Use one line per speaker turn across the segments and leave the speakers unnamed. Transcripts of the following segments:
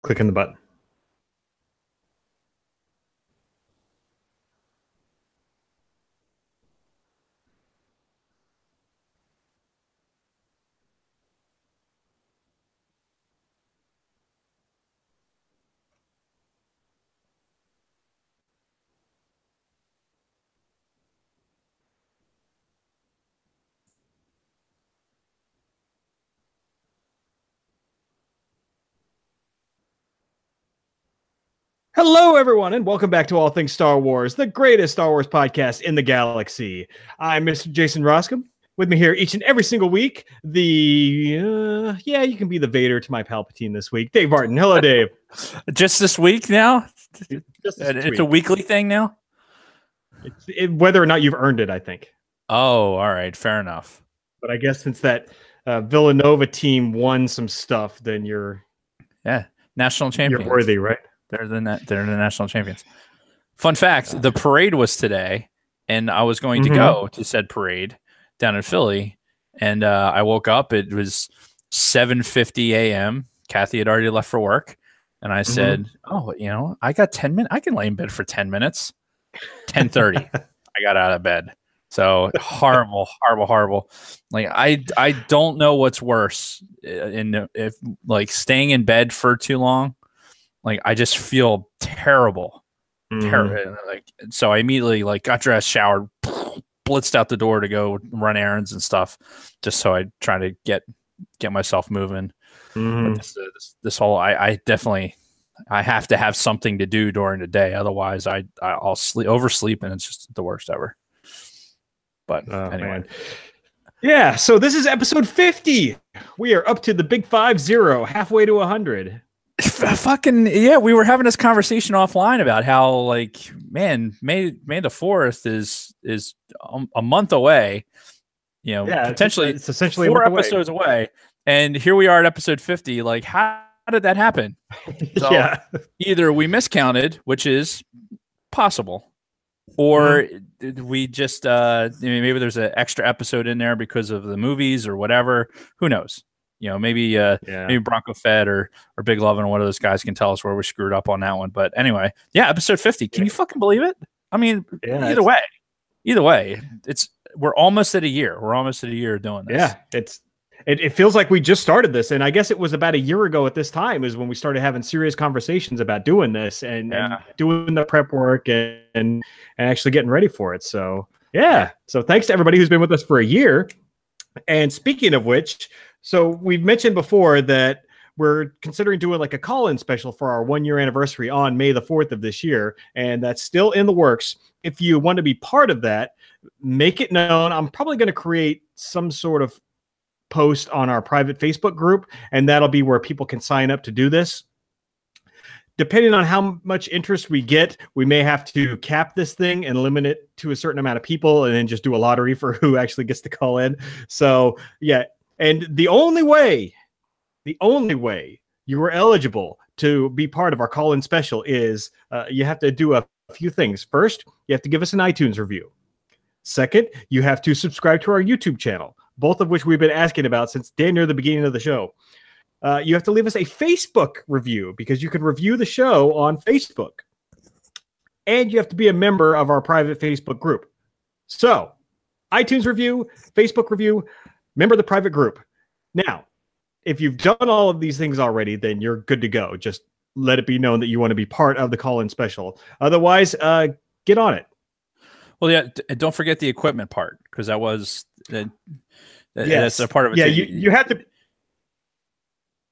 Clicking the button. Hello, everyone, and welcome back to All Things Star Wars, the greatest Star Wars podcast in the galaxy. I'm Mr. Jason Roscom. With me here each and every single week, you can be the Vader to my Palpatine this week, Dave Martin. Hello, Dave.
Just this week now?
It's
week. A weekly thing now?
Whether or not you've earned it, I think.
Oh, all right. Fair enough.
But I guess since that Villanova team won some stuff, then you're
national champions.
You're worthy, right?
They're the national champions. Fun fact, the parade was today, and I was going to go to said parade down in Philly, and I woke up. It was 7:50 a.m. Kathy had already left for work, and I said, oh, I got 10 minutes. I can lay in bed for 10 minutes. 10:30, I got out of bed. So horrible. Like I don't know what's worse if staying in bed for too long. Like I just feel terrible. So I immediately got dressed, showered, blitzed out the door to go run errands and stuff, just so I try to get myself moving. But this whole I definitely have to have something to do during the day, otherwise I'll oversleep and it's just the worst ever. But anyway.
Man. Yeah, so this is episode 50. We are up to the big 50, halfway to 100.
Fucking yeah, we were having this conversation offline about how May the 4th is a month away. Potentially
it's essentially
4 episodes away, and here we are at episode 50. Like, how did that happen? So either we miscounted, which is possible, or we just maybe there's an extra episode in there because of the movies or whatever. Who knows? Maybe Bronco Fed or Big Love and one of those guys can tell us where we screwed up on that one. But anyway, episode 50. Can you fucking believe it? I mean, either way, we're almost at a year. We're almost at a year doing this.
Yeah, it feels like we just started this, and I guess it was about a year ago at this time is when we started having serious conversations about doing this and doing the prep work and actually getting ready for it. So so thanks to everybody who's been with us for a year. And speaking of which, so we've mentioned before that we're considering doing a call-in special for our 1-year anniversary on May the 4th of this year, and that's still in the works. If you want to be part of that, make it known. I'm probably going to create some sort of post on our private Facebook group, and that'll be where people can sign up to do this. Depending on how much interest we get, we may have to cap this thing and limit it to a certain amount of people and then just do a lottery for who actually gets to call in. So, and the only way you are eligible to be part of our call-in special is you have to do a few things. First, you have to give us an iTunes review. Second, you have to subscribe to our YouTube channel, both of which we've been asking about since damn near the beginning of the show. You have to leave us a Facebook review because you can review the show on Facebook. And you have to be a member of our private Facebook group. So, iTunes review, Facebook review, member of the private group. Now, if you've done all of these things already, then you're good to go. Just let it be known that you want to be part of the call-in special. Otherwise, get on it.
Well, don't forget the equipment part, because that was that's a part of it.
Yeah, you have to.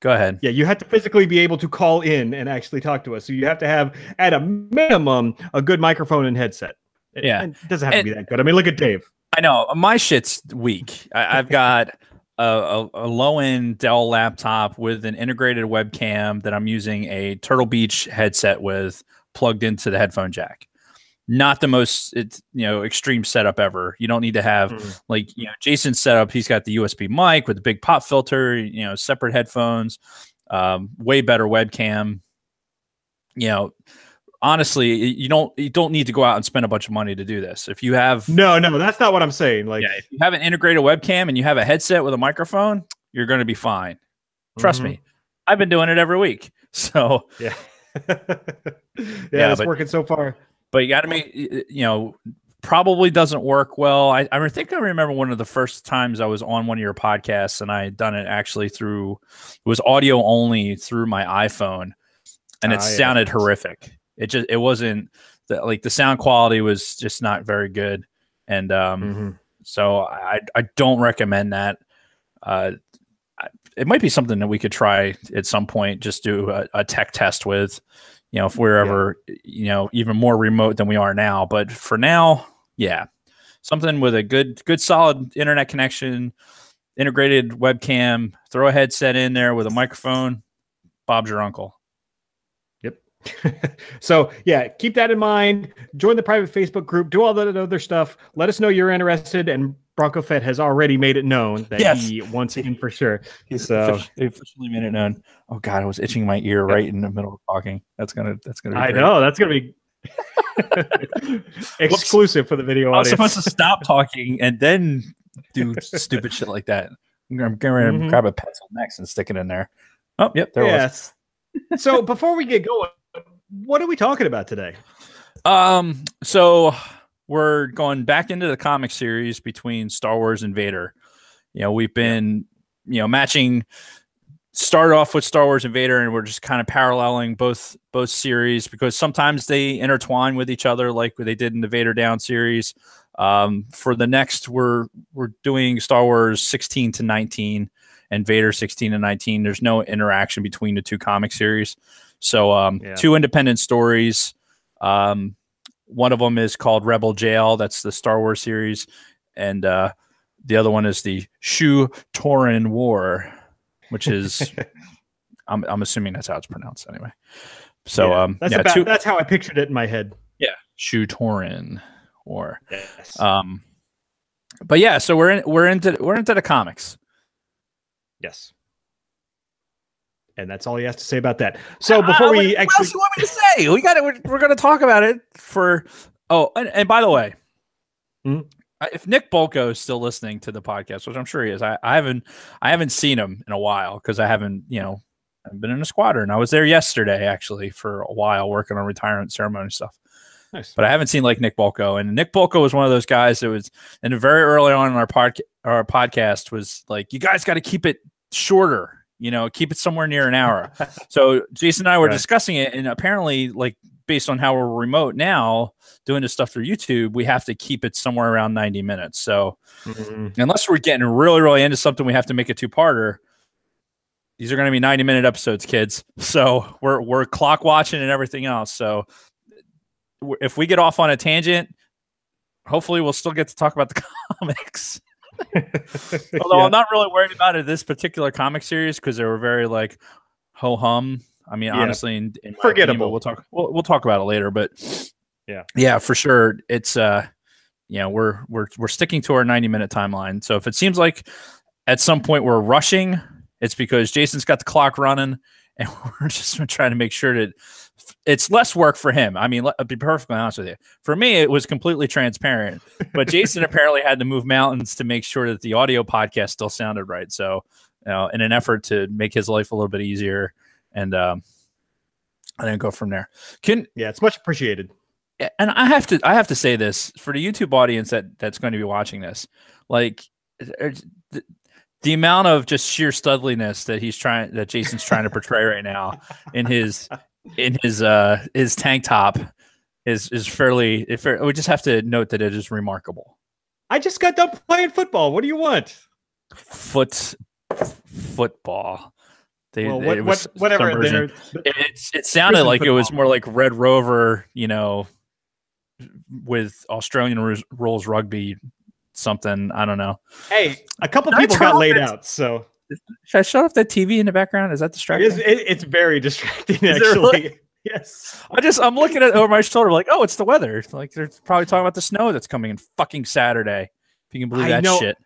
Go ahead.
Yeah, you have to physically be able to call in and actually talk to us. So you have to have, at a minimum, a good microphone and headset. It doesn't have to be that good. I mean, look at Dave.
I know. My shit's weak. I've got a low-end Dell laptop with an integrated webcam that I'm using a Turtle Beach headset with plugged into the headphone jack. Not the most extreme setup ever. You don't need to have Jason's setup. He's got the USB mic with the big pop filter, separate headphones, way better webcam. Honestly, you don't need to go out and spend a bunch of money to do this. If you have
no, that's not what I'm saying.
If you have an integrated webcam and you have a headset with a microphone, you're going to be fine. Trust me. I've been doing it every week. So
yeah, it's working so far.
But you got to make, probably doesn't work well. I think I remember one of the first times I was on one of your podcasts, and I had done it actually it was audio only through my iPhone, and it sounded horrific. It wasn't the sound quality was just not very good, and so I don't recommend that. It might be something that we could try at some point, just do a tech test with, if we're ever, even more remote than we are now. But for now, something with a good solid internet connection, integrated webcam, throw a headset in there with a microphone. Bob's your uncle.
Yep. So keep that in mind. Join the private Facebook group, do all that other stuff. Let us know you're interested, and Bronco Fett has already made it known that he wants in for sure.
He's officially made it known. Oh God, I was itching my ear right in the middle of talking. That's gonna be
I
great.
know that's gonna be exclusive for the video audience.
I was supposed to stop talking and then do stupid shit like that. I'm going to grab a pencil next and stick it in there. Oh, yep, there it was.
So before we get going, what are we talking about today?
So we're going back into the comic series between Star Wars and Vader. We've been, matching, started off with Star Wars and Vader, and we're just kind of paralleling both series because sometimes they intertwine with each other, like they did in the Vader Down series. For the next, we're doing Star Wars 16 to 19 and Vader 16 to 19. There's no interaction between the two comic series. So two independent stories. One of them is called Rebel Jail. That's the Star Wars series. And the other one is the Shu-Torun War, which is, I'm assuming that's how it's pronounced anyway. So
that's how I pictured it in my head.
Yeah, Shu-Torun War.
Yes.
But so we're into the comics.
Yes. And that's all he has to say about that. So before we actually,
what else you want me to say? We're going to talk about it for. Oh, and by the way, if Nick Bolko is still listening to the podcast, which I'm sure he is, I haven't seen him in a while because I haven't, I've been in a squadron. I was there yesterday actually for a while working on retirement ceremony stuff.
Nice.
But I haven't seen like Nick Bolko, and Nick Bolko was one of those guys that was, and very early on in our podcast was like, you guys got to keep it shorter. Keep it somewhere near an hour. So Jason and I were discussing it, and apparently, like based on how we're remote now, doing this stuff through YouTube, we have to keep it somewhere around 90 minutes. So unless we're getting really, really into something, we have to make a two-parter. These are going to be 90-minute episodes, kids. So we're clock watching and everything else. So if we get off on a tangent, hopefully we'll still get to talk about the comics. Although I'm not really worried about it this particular comic series because they were very like ho hum. I mean, honestly, in
forgettable.
Opinion, we'll talk about it later. But yeah, for sure, it's we're sticking to our 90-minute timeline. So if it seems like at some point we're rushing, it's because Jason's got the clock running, and we're just trying to make sure that it's less work for him. I mean, I'll be perfectly honest with you. For me, it was completely transparent, but Jason apparently had to move mountains to make sure that the audio podcast still sounded right. So, in an effort to make his life a little bit easier, and then go from there.
It's much appreciated.
And I have to say this for the YouTube audience that's going to be watching this, like the amount of just sheer studliness that Jason's trying to portray right now in his tank top is fairly. We just have to note that it is remarkable.
I just got done playing football. What do you want?
Football.
Whatever.
It sounded like football. It was more like Red Rover, with Australian rules rugby. Something, I don't know.
Hey, a couple people got laid out. So
should I shut off that TV in the background? Is that distracting?
It's very distracting, actually. Really? Yes.
I'm looking at over my shoulder, like, oh, it's the weather. Like they're probably talking about the snow that's coming in fucking Saturday. If you can believe that shit.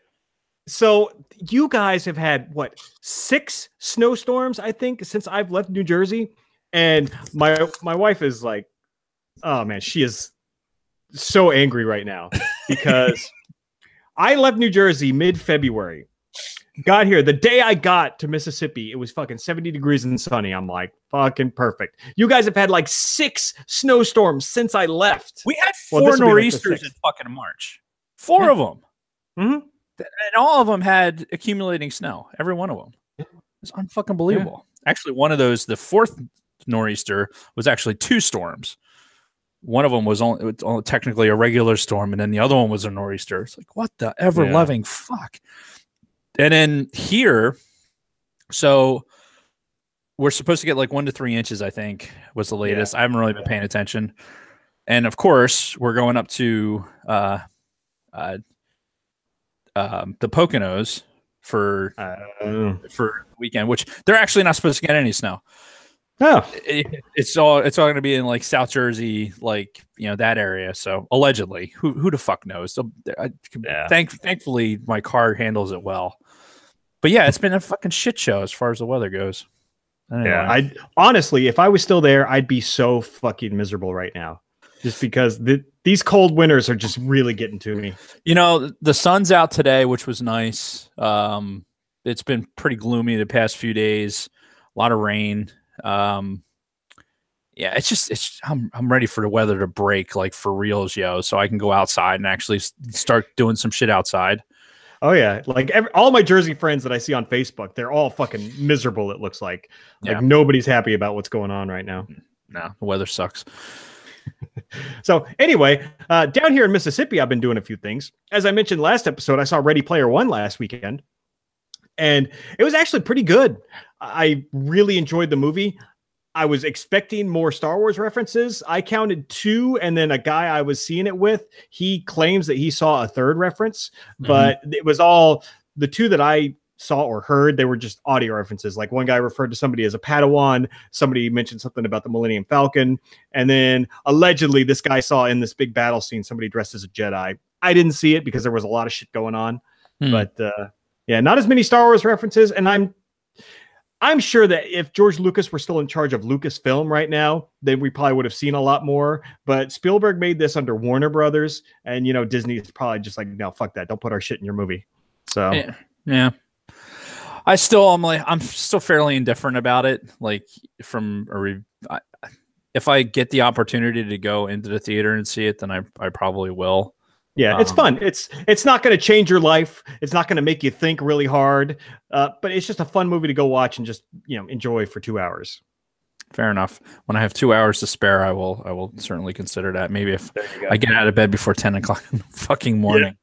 So you guys have had what 6 snowstorms, I think, since I've left New Jersey, and my wife is like, oh man, she is so angry right now because I left New Jersey mid-February. got here. The day I got to Mississippi, it was fucking 70 degrees and sunny. I'm like, fucking perfect. You guys have had like 6 snowstorms since I left.
We had 4 nor'easters in fucking March. 4 of them.
Mm-hmm.
And all of them had accumulating snow. Every one of them. It's unfucking believable. Yeah. Actually, one of those, the 4th nor'easter, was actually 2 storms. One of them was only technically a regular storm, and then the other one was a nor'easter. It's like, what the ever-loving fuck? And then here, so we're supposed to get like 1 to 3 inches, I think, was the latest. I haven't really been paying attention. And of course, we're going up to the Poconos for the weekend, which they're actually not supposed to get any snow.
Oh,
it's all going to be in like South Jersey, like, you know, that area. So allegedly, who the fuck knows? So, thankfully, my car handles it well. But yeah, it's been a fucking shit show as far as the weather goes. Anyway.
Yeah, I honestly, if I was still there, I'd be so fucking miserable right now, just because these cold winters are just really getting to me.
You know, the sun's out today, which was nice. It's been pretty gloomy the past few days. A lot of rain. Yeah, I'm ready for the weather to break, like for reals, yo, so I can go outside and actually start doing some shit outside.
Oh yeah, like all my Jersey friends that I see on Facebook, they're all fucking miserable. It looks like nobody's happy about what's going on right now.
No, the weather sucks.
So anyway, down here in Mississippi, I've been doing a few things. As I mentioned last episode, I saw Ready Player One last weekend, and it was actually pretty good. I really enjoyed the movie. I was expecting more Star Wars references. I counted 2, and then a guy I was seeing it with, he claims that he saw a 3rd reference, but it was all the 2 that I saw or heard. They were just audio references. Like one guy referred to somebody as a Padawan. Somebody mentioned something about the Millennium Falcon. And then allegedly this guy saw in this big battle scene, somebody dressed as a Jedi. I didn't see it because there was a lot of shit going on, but yeah, not as many Star Wars references. And I'm sure that if George Lucas were still in charge of Lucasfilm right now, then we probably would have seen a lot more. But Spielberg made this under Warner Brothers, and, you know, Disney's probably just like, no, fuck that. Don't put our shit in your movie. So
yeah. I'm still fairly indifferent about it. Like if I get the opportunity to go into the theater and see it, then I probably will.
Yeah, it's fun. It's not going to change your life. It's not going to make you think really hard. But it's just a fun movie to go watch and just, you know, enjoy for 2 hours.
Fair enough. When I have 2 hours to spare, I will certainly consider that. Maybe if I get out of bed before 10 o'clock in the fucking morning.
Yeah.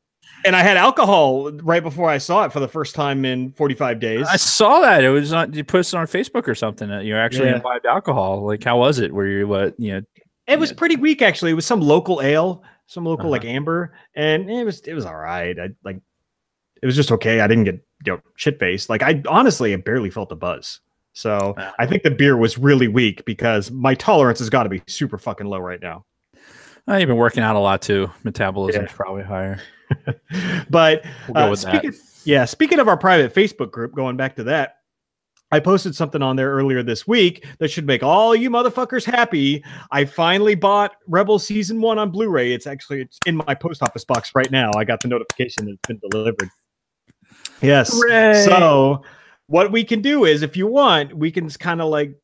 And I had alcohol right before I saw it for the first time in 45 days.
I saw that. It was you posted on Facebook or something that you actually imbibed alcohol. Like, how was it?
It was pretty weak, actually. It was some local ale. Some local like amber, and it was all right. It was just okay. I didn't get shit faced. Like I barely felt the buzz. So I think the beer was really weak because my tolerance has got to be super fucking low right now.
You've been working out a lot too. Metabolism's probably higher.
But
we'll go with that.
Speaking of our private Facebook group, going back to that, I posted something on there earlier this week that should make all you motherfuckers happy. I finally bought Rebels Season 1 on Blu-ray. It's in my post office box right now. I got the notification that it's been delivered. Yes. Hooray. So what we can do is, if you want, we can kind of like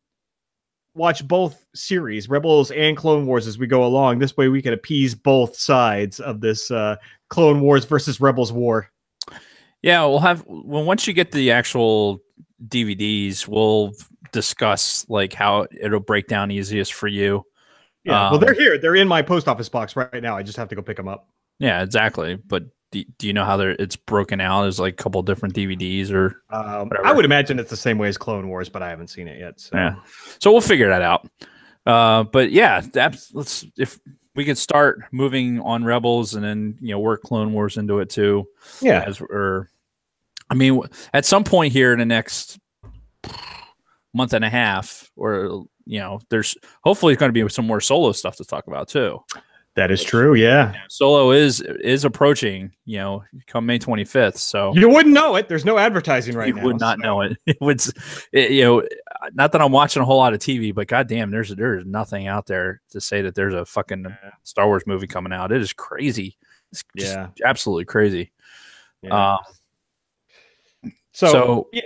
watch both series, Rebels and Clone Wars, as we go along. This way we can appease both sides of this Clone Wars versus Rebels war.
Yeah, once you get the actual DVDs, we'll discuss like how it'll break down easiest for you.
Yeah, well, they're here. They're in my post office box right now. I just have to go pick them up.
Yeah, exactly. But do you know how it's broken out? There's like a couple different DVDs or
I would imagine it's the same way as Clone Wars, but I haven't seen it yet. So.
Yeah, so we'll figure that out. But yeah, if we could start moving on Rebels and then work Clone Wars into it too.
Yeah,
at some point here in the next month and a half, or there's hopefully going to be some more Solo stuff to talk about too.
That is true. Yeah.
Solo is approaching, come May 25th. So
you wouldn't know it. There's no advertising right now.
You would not know it. It would, not that I'm watching a whole lot of TV, but goddamn, there's nothing out there to say that there's a fucking Star Wars movie coming out. It is crazy. It's just absolutely crazy.
Yeah.
So
yeah,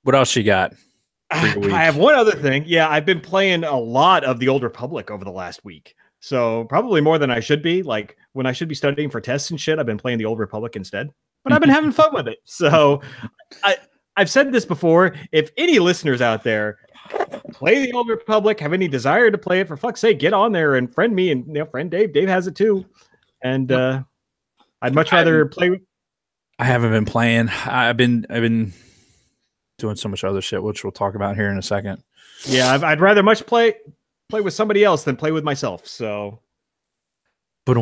what else you got for your week?
I have one other thing. Yeah, I've been playing a lot of the Old Republic over the last week. So probably more than I should be. Like when I should be studying for tests and shit, I've been playing the Old Republic instead. But I've been having fun with it. So I've said this before. If any listeners out there play the Old Republic, have any desire to play it, for fuck's sake, get on there and friend me and friend Dave. Dave has it too. And I'd much rather play.
I haven't been playing. I've been doing so much other shit, which we'll talk about here in a second.
Yeah, I'd rather much play with somebody else than play with myself. So,
but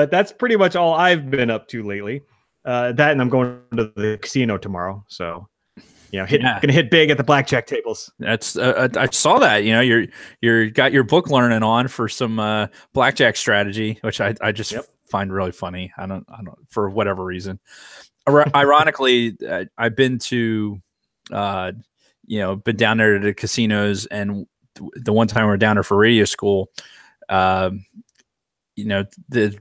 that's pretty much all I've been up to lately. That, and I'm going to the casino tomorrow. So, gonna hit big at the blackjack tables.
That's I saw that. You're got your book learning on for some blackjack strategy, which I just find really funny. I don't for whatever reason. Ironically, I've been to been down there to the casinos, and the one time we were down there for radio school, the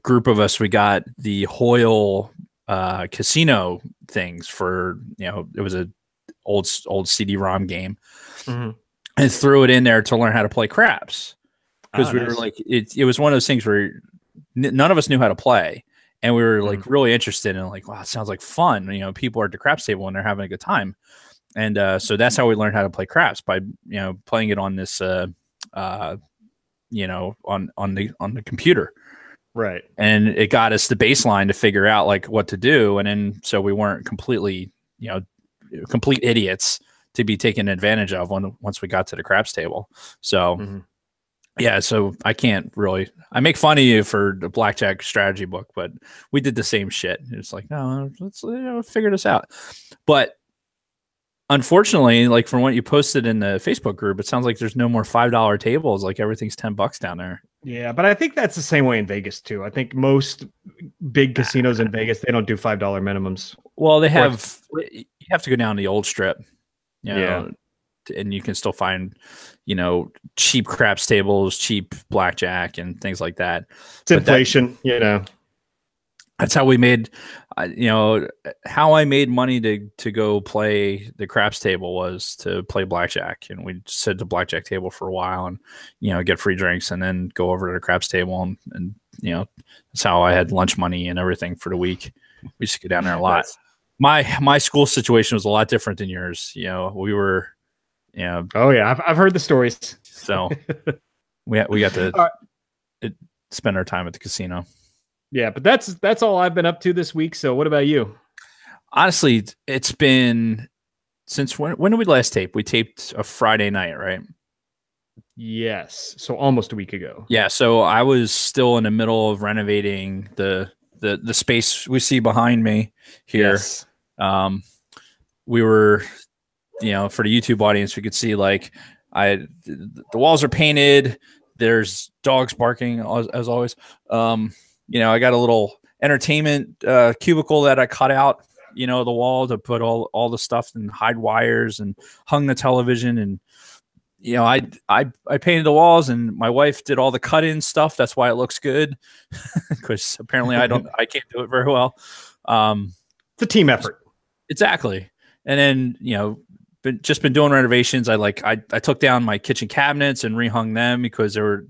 group of us, we got the Hoyle casino things for, it was a old CD-ROM game, and threw it in there to learn how to play craps, because we were like, it was one of those things where none of us knew how to play. And we were like really interested in, like, wow, it sounds like fun. People are at the craps table and they're having a good time. And so that's how we learned how to play craps, by playing it on this on the computer.
Right.
And it got us the baseline to figure out like what to do. And then so we weren't completely, complete idiots to be taken advantage of once we got to the craps table. So yeah, so I make fun of you for the blackjack strategy book, but we did the same shit. It's like, no, let's figure this out. But unfortunately, like from what you posted in the Facebook group, it sounds like there's no more $5 tables. Like everything's $10 down there.
Yeah, but I think that's the same way in Vegas too. I think most big casinos in Vegas, they don't do $5 minimums.
Well, you have to go down the old strip. And you can still find, cheap craps tables, cheap blackjack, and things like that.
It's inflation,
That's how we made, how I made money to go play the craps table was to play blackjack. And we sit at the blackjack table for a while and, get free drinks and then go over to the craps table. And that's how I had lunch money and everything for the week. We used to go down there a lot. My school situation was a lot different than yours. We were,
oh yeah, I've heard the stories.
So we got to spend our time at the casino.
Yeah, but that's all I've been up to this week. So what about you?
Honestly, it's been since when did we last tape? We taped a Friday night, right?
Yes. So almost a week ago.
Yeah. So I was still in the middle of renovating the space we see behind me here.
Yes.
We were, for the YouTube audience, we could see like the walls are painted. There's dogs barking as always. I got a little entertainment cubicle that I cut out, the wall to put all the stuff and hide wires, and hung the television. And, I painted the walls, and my wife did all the cut-in stuff. That's why it looks good, because apparently I can't do it very well.
It's a team effort.
Exactly. And then, been doing renovations. I took down my kitchen cabinets and rehung them because they were,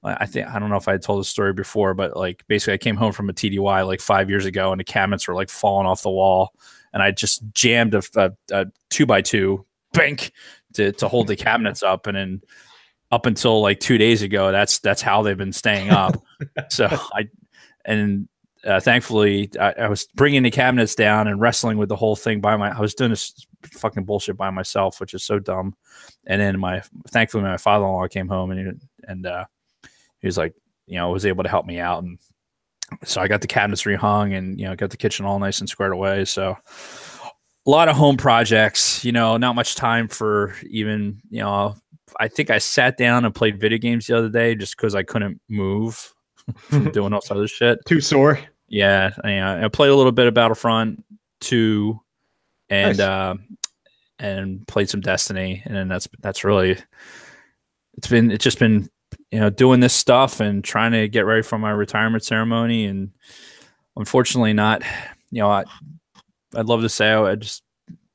I don't know if I had told the story before, but like basically I came home from a TDY like 5 years ago, and the cabinets were like falling off the wall, and I just jammed a 2x2 bank to hold the cabinets up. And then up until like 2 days ago, that's how they've been staying up. So thankfully I was bringing the cabinets down and wrestling with the whole thing I was doing this fucking bullshit by myself, which is so dumb. And then thankfully my father-in-law came home, and he was like, was able to help me out. And so I got the cabinets rehung, and, got the kitchen all nice and squared away. So a lot of home projects, not much time for even, I think I sat down and played video games the other day just because I couldn't move from doing all this other shit.
Too sore.
Yeah. I played a little bit of Battlefront 2 and, nice. And played some Destiny. And then that's really, it's just been, doing this stuff and trying to get ready for my retirement ceremony, and unfortunately not I'd love to say I just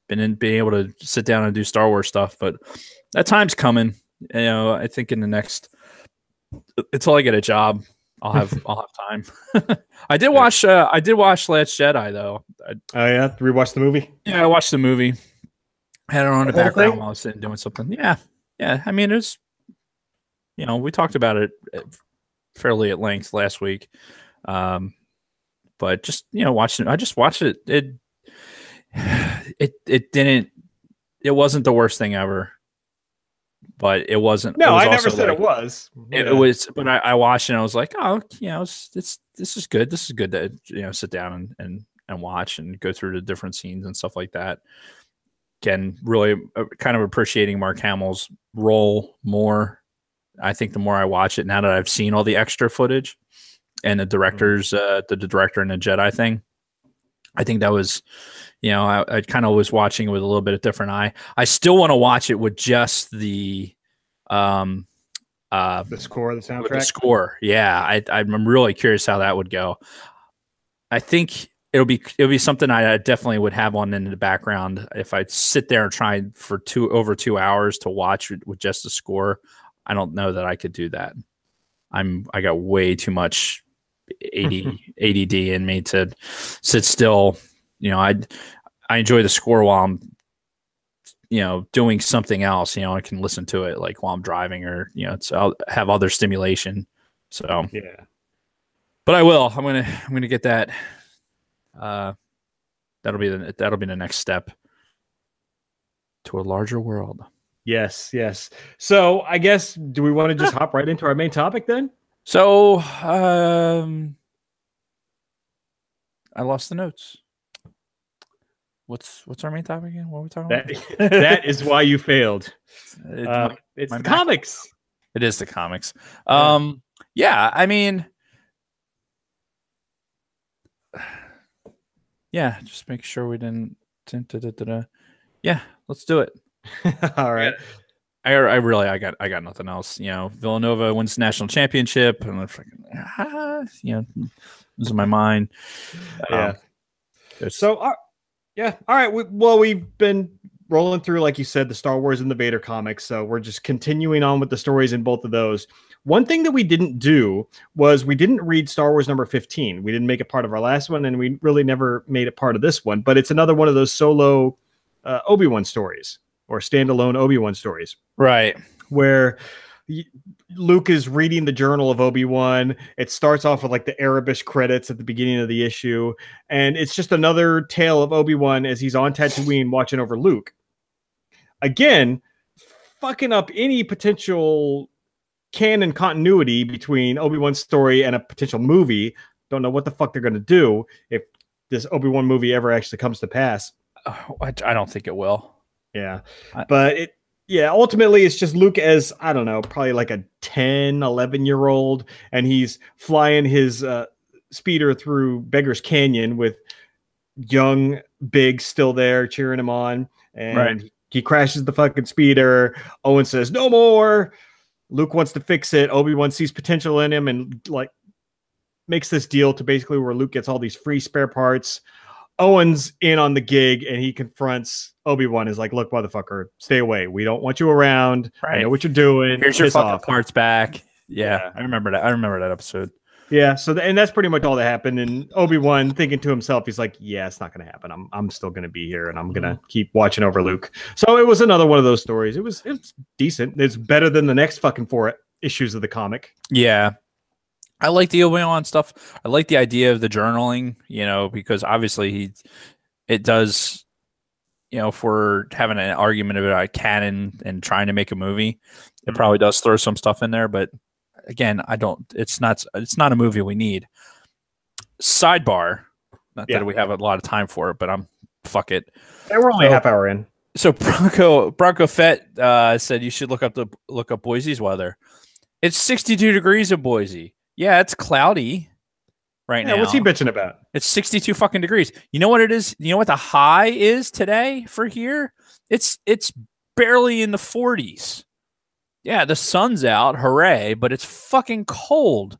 being able to sit down and do Star Wars stuff, but that time's coming. I think in the next, until I get a job, I'll have time. I did watch Last Jedi though.
Oh yeah, rewatch the movie.
Yeah, I watched the movie. Had it on the background while I was sitting doing something. Yeah. I mean, it was. We talked about it fairly at length last week, but just watching. I just watched it. It didn't. It wasn't the worst thing ever, but it wasn't.
No,
it was
I never said it was.
It was, but I watched it and I was like, oh, this is good. This is good to sit down and watch and go through the different scenes and stuff like that. Again, really kind of appreciating Mark Hamill's role more. I think the more I watch it now that I've seen all the extra footage and the director's the director and the Jedi thing, I think that was, I kind of was watching it with a little bit of different eye. I still want to watch it with just the score, the
soundtrack,
the score. Yeah, I'm really curious how that would go. I think it'll be something I definitely would have on in the background if I sit there and try for over 2 hours to watch with just the score. I don't know that I could do that. I got way too much ADD in me to sit still. I enjoy the score while I'm doing something else. I can listen to it like while I'm driving or so I'll have other stimulation. So
yeah,
but I will. I'm gonna get that. That'll be the next step to a larger world.
Yes. So I guess, do we want to just hop right into our main topic then?
So I lost the notes. What's our main topic again? What are we talking
about? That is why you failed. It's the comics.
It is the comics. Yeah, I mean, yeah, just make sure we didn't. Yeah, let's do it.
All right.
I got nothing else. Villanova wins the national championship, and I'm freaking, losing my mind.
Yeah. So, yeah. All right. We've been rolling through, like you said, the Star Wars and the Vader comics. So we're just continuing on with the stories in both of those. One thing that we didn't do was we didn't read Star Wars number 15. We didn't make it part of our last one, and we really never made it part of this one. But it's another one of those solo Obi-Wan stories, or standalone Obi-Wan stories.
Right.
Where Luke is reading the journal of Obi-Wan. It starts off with like the Arabish credits at the beginning of the issue. And it's just another tale of Obi-Wan as he's on Tatooine watching over Luke. Again, fucking up any potential canon continuity between Obi-Wan's story and a potential movie. Don't know what the fuck they're going to do if this Obi-Wan movie ever actually comes to pass.
I don't think it will.
Yeah. But ultimately it's just Luke as, I don't know, probably like a 10, 11-year-old, and he's flying his speeder through Beggar's Canyon with young Biggs still there cheering him on, and he crashes the fucking speeder. Owen says, "No more." Luke wants to fix it. Obi-Wan sees potential in him and like makes this deal to basically where Luke gets all these free spare parts. Owen's in on the gig, and he confronts Obi-Wan. Is like, "Look, motherfucker, stay away. We don't want you around. I know what you're doing.
Here's your fucking parts back." Yeah, I remember that. I remember that episode.
Yeah, so and that's pretty much all that happened. And Obi-Wan, thinking to himself, he's like, "Yeah, it's not going to happen. I'm still going to be here, and I'm going to keep watching over Luke." So it was another one of those stories. It was decent. It's better than the next fucking 4 issues of the comic.
Yeah. I like the Obi-Wan stuff. I like the idea of the journaling, because obviously it does, if we're having an argument about canon and trying to make a movie, it probably does throw some stuff in there. But again, it's not a movie we need. Sidebar, not that we have a lot of time for it, but fuck it.
Yeah, we're only a half hour in.
So Bronco Fett said you should look up Boise's weather. It's 62 degrees in Boise. Yeah, it's cloudy now.
What's he bitching about?
It's 62 fucking degrees. You know what it is? You know what the high is today for here? It's barely in the 40s. Yeah, the sun's out, hooray, but it's fucking cold.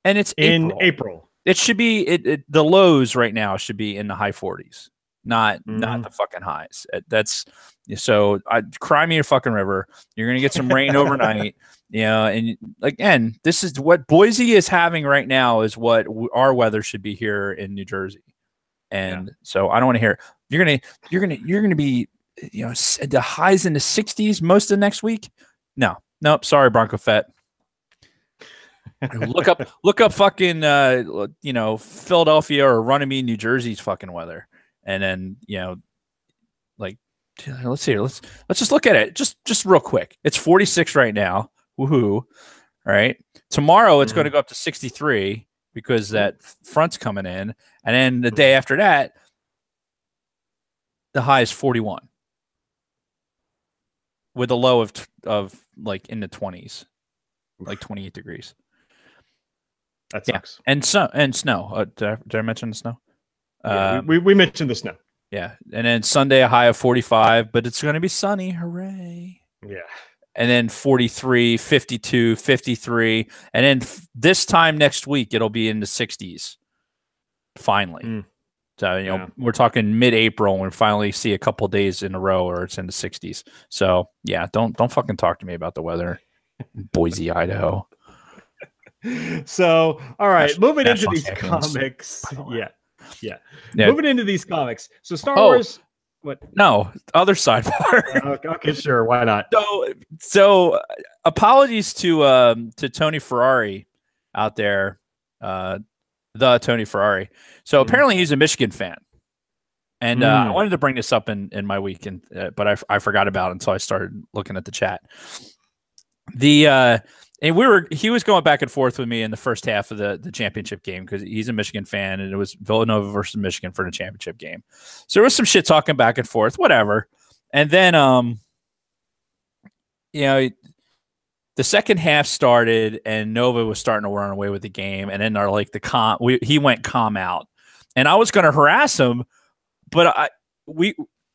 And it's
in April.
It should be the lows right now should be in the high 40s, not the fucking highs. That's so. Cry me a fucking river. You're gonna get some rain overnight. And again, this is what Boise is having right now. Is what our weather should be here in New Jersey. And so I don't want to hear you're gonna be the highs in the 60s most of next week. Nope. Sorry, Bronco Fett. look up fucking Philadelphia or Runnymede, New Jersey's fucking weather, and then let's see, let's just look at it just real quick. It's 46 right now. Woohoo! All right, tomorrow it's going to go up to 63 because that front's coming in, and then the day after that, the high is 41 with a low of like in the 20s, like 28 degrees.
That sucks.
And snow. Did I mention the snow?
Yeah, we mentioned the snow.
Yeah, and then Sunday a high of 45, but it's going to be sunny. Hooray!
Yeah.
And then 43, 52, 53, and then this time next week it'll be in the 60s. Finally. So we're talking mid-April when we finally see a couple days in a row where it's in the 60s. So yeah, don't fucking talk to me about the weather. Boise, Idaho.
So all right, moving into these comics. Yeah. Moving into these comics. So Star Wars. What?
No, other sidebar.
Okay, sure. Why not?
So apologies to Tony Ferrari out there, the Tony Ferrari. So apparently he's a Michigan fan, and I wanted to bring this up in my weekend, but I forgot about it until I started looking at the chat. And he was going back and forth with me in the first half of the championship game because he's a Michigan fan, and it was Villanova versus Michigan for the championship game. So there was some shit talking back and forth, whatever. And then, the second half started, and Nova was starting to run away with the game, and then he went calm out, and I was going to harass him, but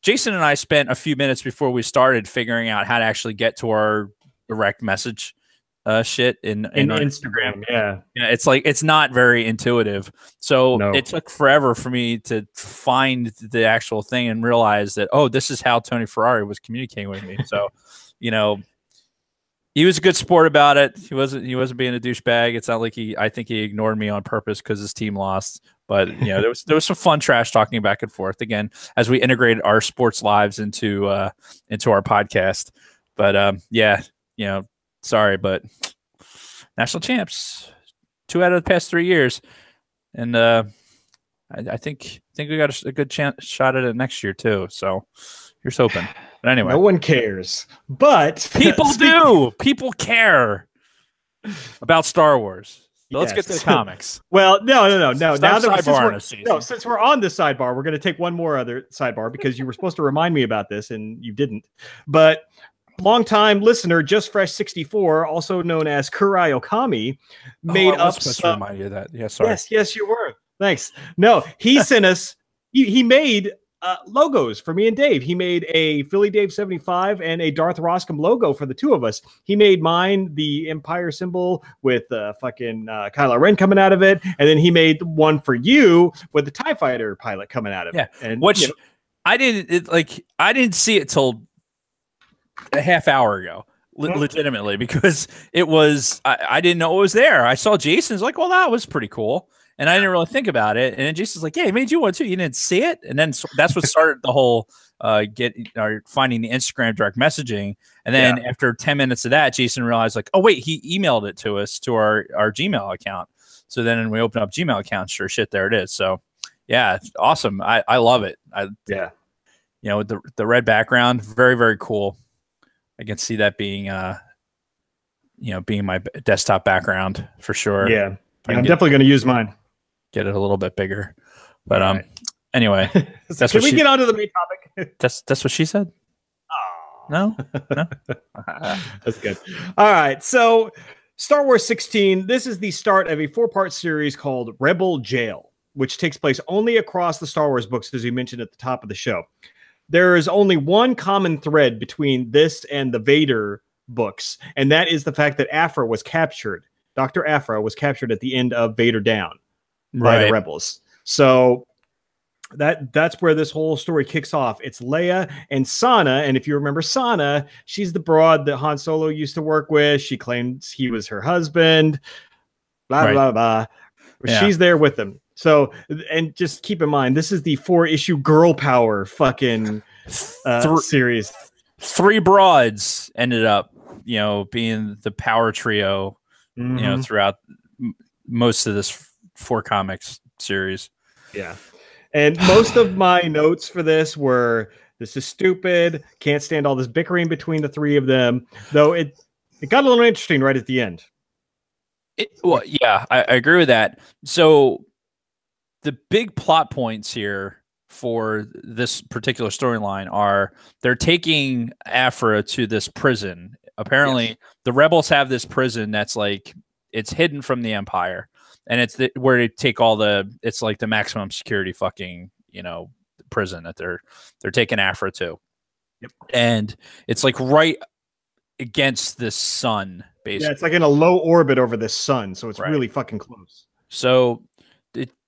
Jason and I spent a few minutes before we started figuring out how to actually get to our direct message shit in
Instagram. Yeah,
it's not very intuitive, so it took forever for me to find the actual thing and realize that this is how Tony Ferrari was communicating with me. So he was a good sport about it. He wasn't being a douchebag. It's not like I think he ignored me on purpose because his team lost, but there was some fun trash talking back and forth again as we integrated our sports lives into our podcast. But sorry, but national champs, 2 out of the past 3 years, and I think we got a good shot at it next year too. So here's hoping. But anyway,
no one cares, but
people do. People care about Star Wars. So let's get to the comics.
Well, no. Now
that
since we're on this sidebar, we're going to take one more other sidebar because you were supposed to remind me about this and you didn't. But longtime listener, Just Fresh 64, also known as Kurai Okami, made up.
Supposed to remind you of that. Yeah, sorry.
Yes, you were. Thanks. No, he sent us. He made logos for me and Dave. He made a Philly Dave 75 and a Darth Roscom logo for the two of us. He made mine the Empire symbol with fucking Kylo Ren coming out of it, and then he made one for you with the TIE Fighter pilot coming out of it.
And I didn't see it till a half hour ago, legitimately, because it was I didn't know it was there. I saw Jason's like, well, that was pretty cool. And I didn't really think about it. And then Jason's like, yeah, he made you one too. You didn't see it? And then that's what started the whole finding the Instagram direct messaging. And then after 10 minutes of that, Jason realized like, oh, wait, he emailed it to us to our Gmail account. So then when we open up Gmail account, sure shit, there it is. So yeah, it's awesome. I love it. With the red background, very, very cool. I can see that being being my desktop background for sure.
Yeah. I'm definitely going to use mine.
Get it a little bit bigger, but anyway,
can we get on to the main topic?
That's what she said.
Oh.
No,
that's good. All right, so Star Wars 16. This is the start of a 4-part series called Rebel Jail, which takes place only across the Star Wars books, as you mentioned at the top of the show. There is only one common thread between this and the Vader books, and that is the fact that Afra was captured. Dr. Afra was captured at the end of Vader Down. by the rebels. So that's where this whole story kicks off. It's Leia and Sana, and if you remember Sana, she's the broad that Han Solo used to work with. She claims he was her husband. Blah blah blah. Yeah. She's there with them. So, and just keep in mind, this is the 4-issue girl power fucking series.
3 broads ended up, being the power trio, throughout most of this 4 comics series.
Yeah. And most of my notes for this were, this is stupid. Can't stand all this bickering between the 3 of them. Though it got a little interesting right at the end.
I agree with that. So the big plot points here for this particular storyline are they're taking Aphra to this prison. Apparently, the rebels have this prison that's like, it's hidden from the Empire. And it's where they take it's like the maximum security fucking, prison that they're taking Aphra to.
Yep. And
it's like right against the sun, basically.
Yeah, it's like in a low orbit over the sun, so it's really fucking close.
So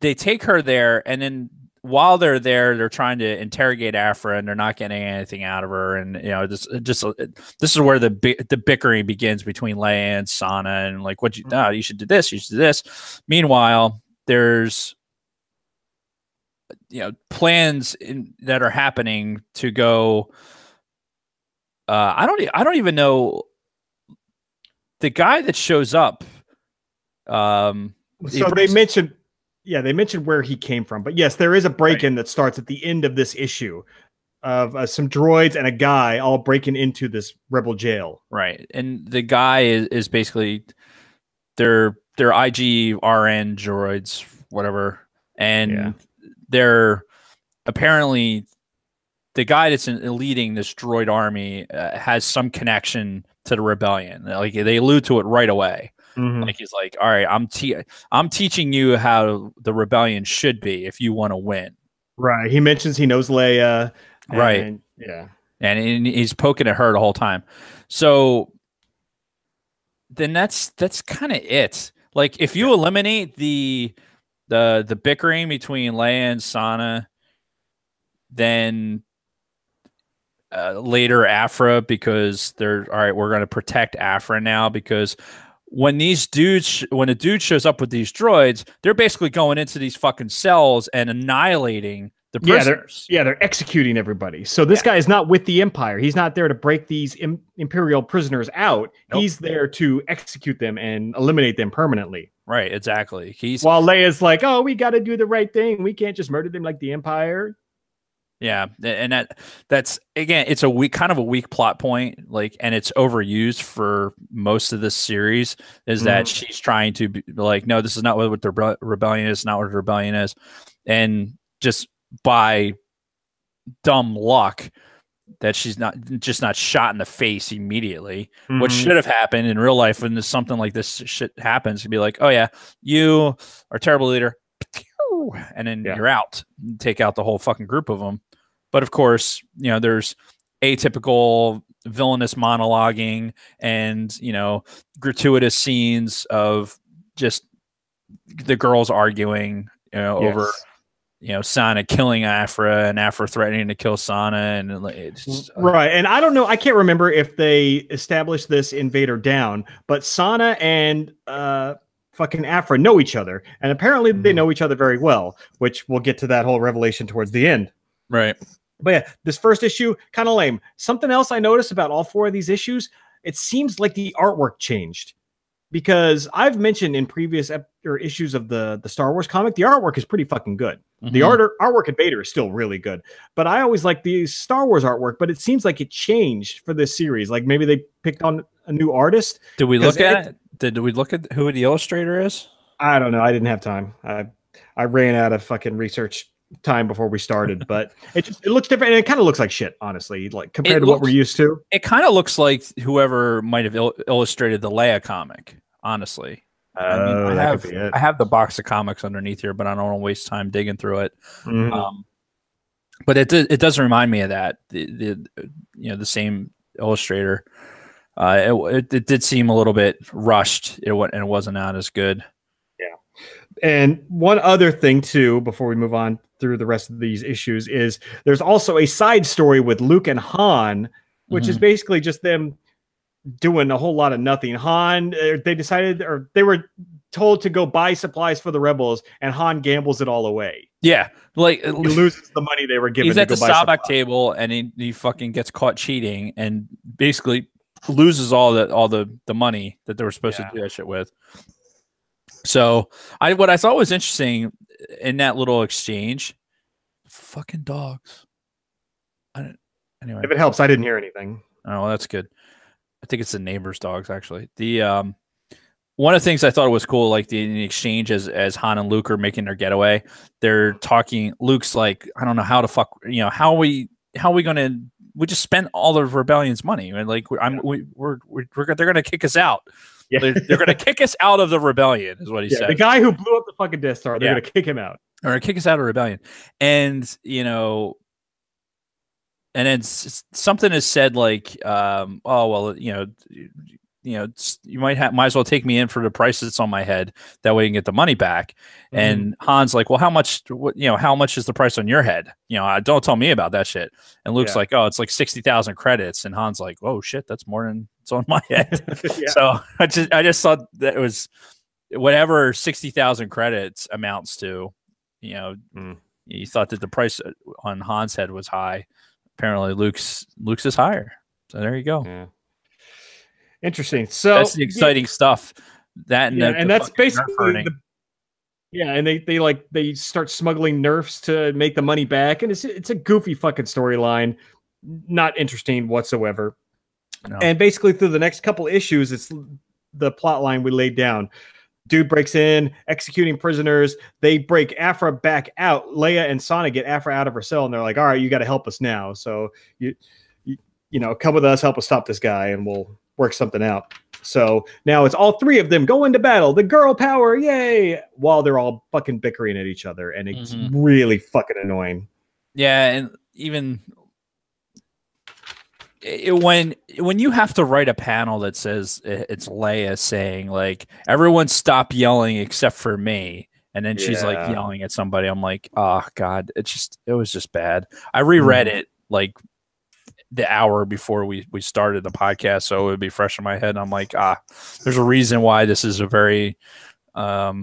they take her there, and then while they're there, they're trying to interrogate Aphra, and they're not getting anything out of her. And this is where the bickering begins between Leia and Sana, and like, you should do this, you should do this. Meanwhile, there's plans that are happening to go. I don't even know the guy that shows up.
So they mentioned. Yeah, they mentioned where he came from. But yes, there is a break-in that starts at the end of this issue of some droids and a guy all breaking into this rebel jail.
Right. And the guy is basically they're IGRN droids, whatever. And they're apparently the guy that's leading this droid army has some connection to the rebellion. Like, they allude to it right away. Mm-hmm. Like, he's like, all right, I'm teaching you how the rebellion should be if you want to win.
Right. He mentions he knows Leia.
Right. Yeah. And he's poking at her the whole time. So then that's kind of it. Like, if you eliminate the bickering between Leia and Sana, then later Aphra, because they're all right, we're going to protect Aphra now, because when a dude shows up with these droids, they're basically going into these fucking cells and annihilating the prisoners.
They're executing everybody. So this guy is not with the Empire. He's not there to break these Imperial prisoners out. Nope. He's there to execute them and eliminate them permanently.
Right, exactly.
While Leia's like, oh, we got to do the right thing. We can't just murder them like the Empire.
Yeah, and that's again, it's a kind of a weak plot point, like, and it's overused for most of this series. Is that she's trying to be like, no, this is not what the rebellion is, not what the rebellion is, and just by dumb luck that she's not shot in the face immediately. What should have happened in real life when something like this shit happens, to be like, oh yeah, you are a terrible leader. And then you're out. Take out the whole fucking group of them. But of course, there's atypical villainous monologuing and, gratuitous scenes of just the girls arguing, over, Sana killing Aphra and Aphra threatening to kill Sana. And it's just,
right. And I don't know. I can't remember if they established this in Vader Down, but Sana and fucking Aphra know each other. And apparently they know each other very well, which we'll get to that whole revelation towards the end.
Right.
But yeah, this first issue, kind of lame. Something else I noticed about all 4 of these issues, it seems like the artwork changed. Because I've mentioned in previous issues of the Star Wars comic, the artwork is pretty fucking good. The artwork at Vader is still really good. But I always like the Star Wars artwork, but it seems like it changed for this series. Like, maybe they picked on a new artist.
Did we look at it? Did we look at who the illustrator is?
I don't know. I didn't have time. I ran out of fucking research time before we started, but it looks different, and it kind of looks like shit, honestly, like compared to what we're used to.
It kind of looks like whoever might have illustrated the Leia comic, honestly. I have the box of comics underneath here, but I don't want to waste time digging through it. But it does remind me of that, the same illustrator. It did seem a little bit rushed, and it wasn't out as good.
Yeah, And one other thing too, before we move on through the rest of these issues, is there's also a side story with Luke and Han, which is basically just them doing a whole lot of nothing. Han, they decided, or they were told to go buy supplies for the rebels, and Han gambles it all away.
Yeah, like
he loses the money they were given.
He's at the Sabak table, and he fucking gets caught cheating, and basically loses all the money that they were supposed to do that shit with. So what I thought was interesting in that little exchange, fucking dogs. Anyway,
if it helps, I didn't hear anything.
Oh, well, that's good. I think it's the neighbor's dogs, actually. The one of the things I thought was cool, like the exchange as Han and Luke are making their getaway, they're talking. Luke's like, I don't know how to fuck, how are we gonna? We just spent all of Rebellion's money, and like they're gonna kick us out. Yeah. They're gonna kick us out of the Rebellion, is what he said.
The guy who blew up the fucking Death Star, they're gonna kick him out.
They're gonna kick us out of Rebellion, and and then something is said like, oh well, you might as well take me in for the price that's on my head. That way you can get the money back. And Han's like, well, how much is the price on your head? Don't tell me about that shit. And Luke's like, oh, it's like 60,000 credits. And Han's like, oh shit, that's more than it's on my head. So I just thought that it was whatever 60,000 credits amounts to, you thought that the price on Han's head was high. Apparently Luke's is higher. So there you go.
Yeah. Interesting. So
that's the exciting stuff. That
and that's basically and they start smuggling nerfs to make the money back, and it's a goofy fucking storyline, not interesting whatsoever. No. And basically through the next couple issues, it's the plot line we laid down. Dude breaks in, executing prisoners. They break Aphra back out. Leia and Sana get Aphra out of her cell, and they're like, all right, you got to help us now. So you come with us, help us stop this guy, and we'll work something out. So now it's all three of them go into battle. The girl power, yay! While they're all fucking bickering at each other, and it's really fucking annoying.
Yeah, and even when you have to write a panel that says it's Leia saying like everyone stop yelling except for me, and then she's like yelling at somebody, I'm like, oh god, it was just bad. I reread it like the hour before we started the podcast, so it would be fresh in my head. And I'm like, there's a reason why this is a very not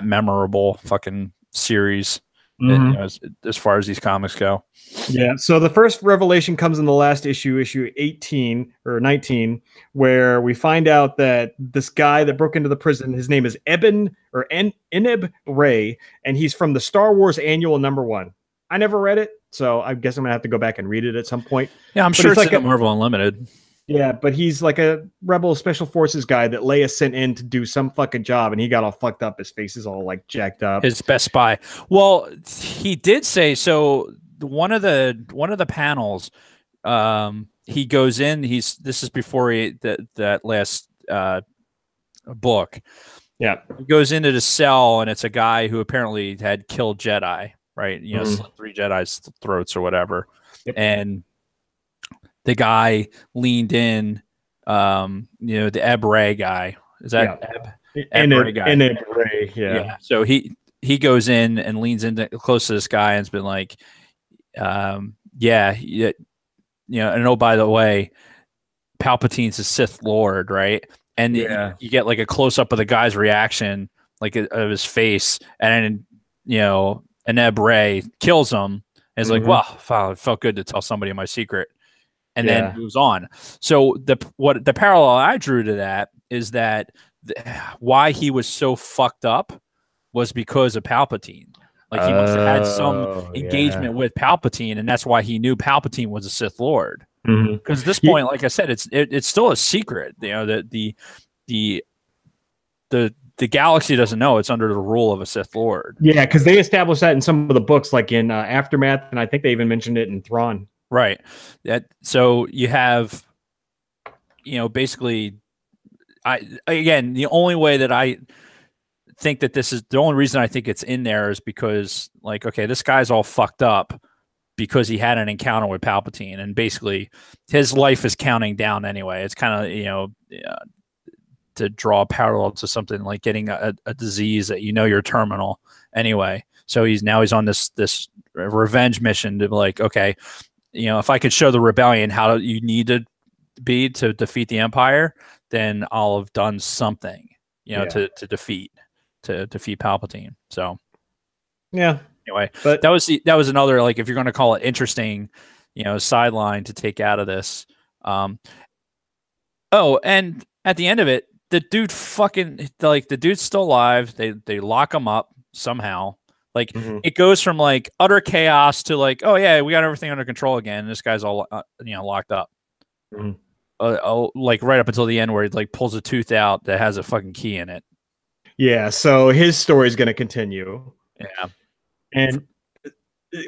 memorable fucking series as far as these comics go.
Yeah. So the first revelation comes in the last issue 18 or 19, where we find out that this guy that broke into the prison, his name is Eneb Ray, and he's from the Star Wars Annual #1. I never read it, so I guess I'm gonna have to go back and read it at some point.
Yeah, I'm sure it's like a Marvel Unlimited.
Yeah, but he's like a Rebel Special Forces guy that Leia sent in to do some fucking job, and he got all fucked up. His face is all like jacked up.
His best spy. Well, he did say so. One of the panels, he goes in. This is before that last book.
Yeah,
he goes into the cell, and it's a guy who apparently had killed Jedi. Right, slit 3 Jedi's throats or whatever, and the guy leaned in. The Eb Ray guy, is that Eb Ray guy?
Eb Ray, yeah.
So he goes in and leans in close to this guy and has been like, and oh, by the way, Palpatine's a Sith Lord, right? And you get like a close up of the guy's reaction, like of his face, and and Eb Ray kills him. And it's like, wow, it felt good to tell somebody my secret, and then moves on. So the parallel I drew to that is that why he was so fucked up was because of Palpatine. Like he must have had some engagement with Palpatine, and that's why he knew Palpatine was a Sith Lord. Because at this point, like I said, it's still a secret. The galaxy doesn't know it's under the rule of a Sith Lord.
Yeah, because they established that in some of the books, like in Aftermath, and I think they even mentioned it in Thrawn.
Right. So you have, basically, the only way that I think that this is the only reason I think it's in there is because, like, okay, this guy's all fucked up because he had an encounter with Palpatine, and basically his life is counting down anyway. It's kind of, draw a parallel to something like getting a disease that you're terminal anyway. So he's on this revenge mission to be like, okay, if I could show the rebellion how you need to be to defeat the Empire, then I'll have done something, to defeat Palpatine. So
yeah.
Anyway, but that was another, like, if you're going to call it interesting, sideline to take out of this. Oh, and at the end of it, the dude the dude's still alive. They lock him up somehow. Like, it goes from like utter chaos to like, oh yeah, we got everything under control again. And this guy's all locked up. Like right up until the end where he like pulls a tooth out that has a fucking key in it.
Yeah, so his story is going to continue.
Yeah,
and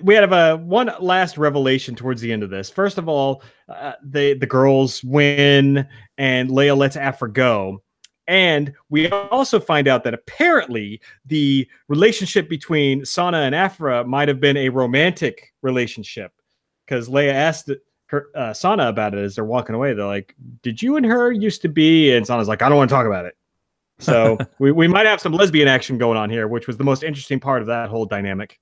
we have one last revelation towards the end of this. First of all, the girls win, and Leia lets Aphra go. And we also find out that apparently the relationship between Sana and Aphra might have been a romantic relationship, because Leia asked Sana about it as they're walking away. They're like, "Did you and her used to be?" And Sana's like, "I don't want to talk about it." So we might have some lesbian action going on here, which was the most interesting part of that whole dynamic.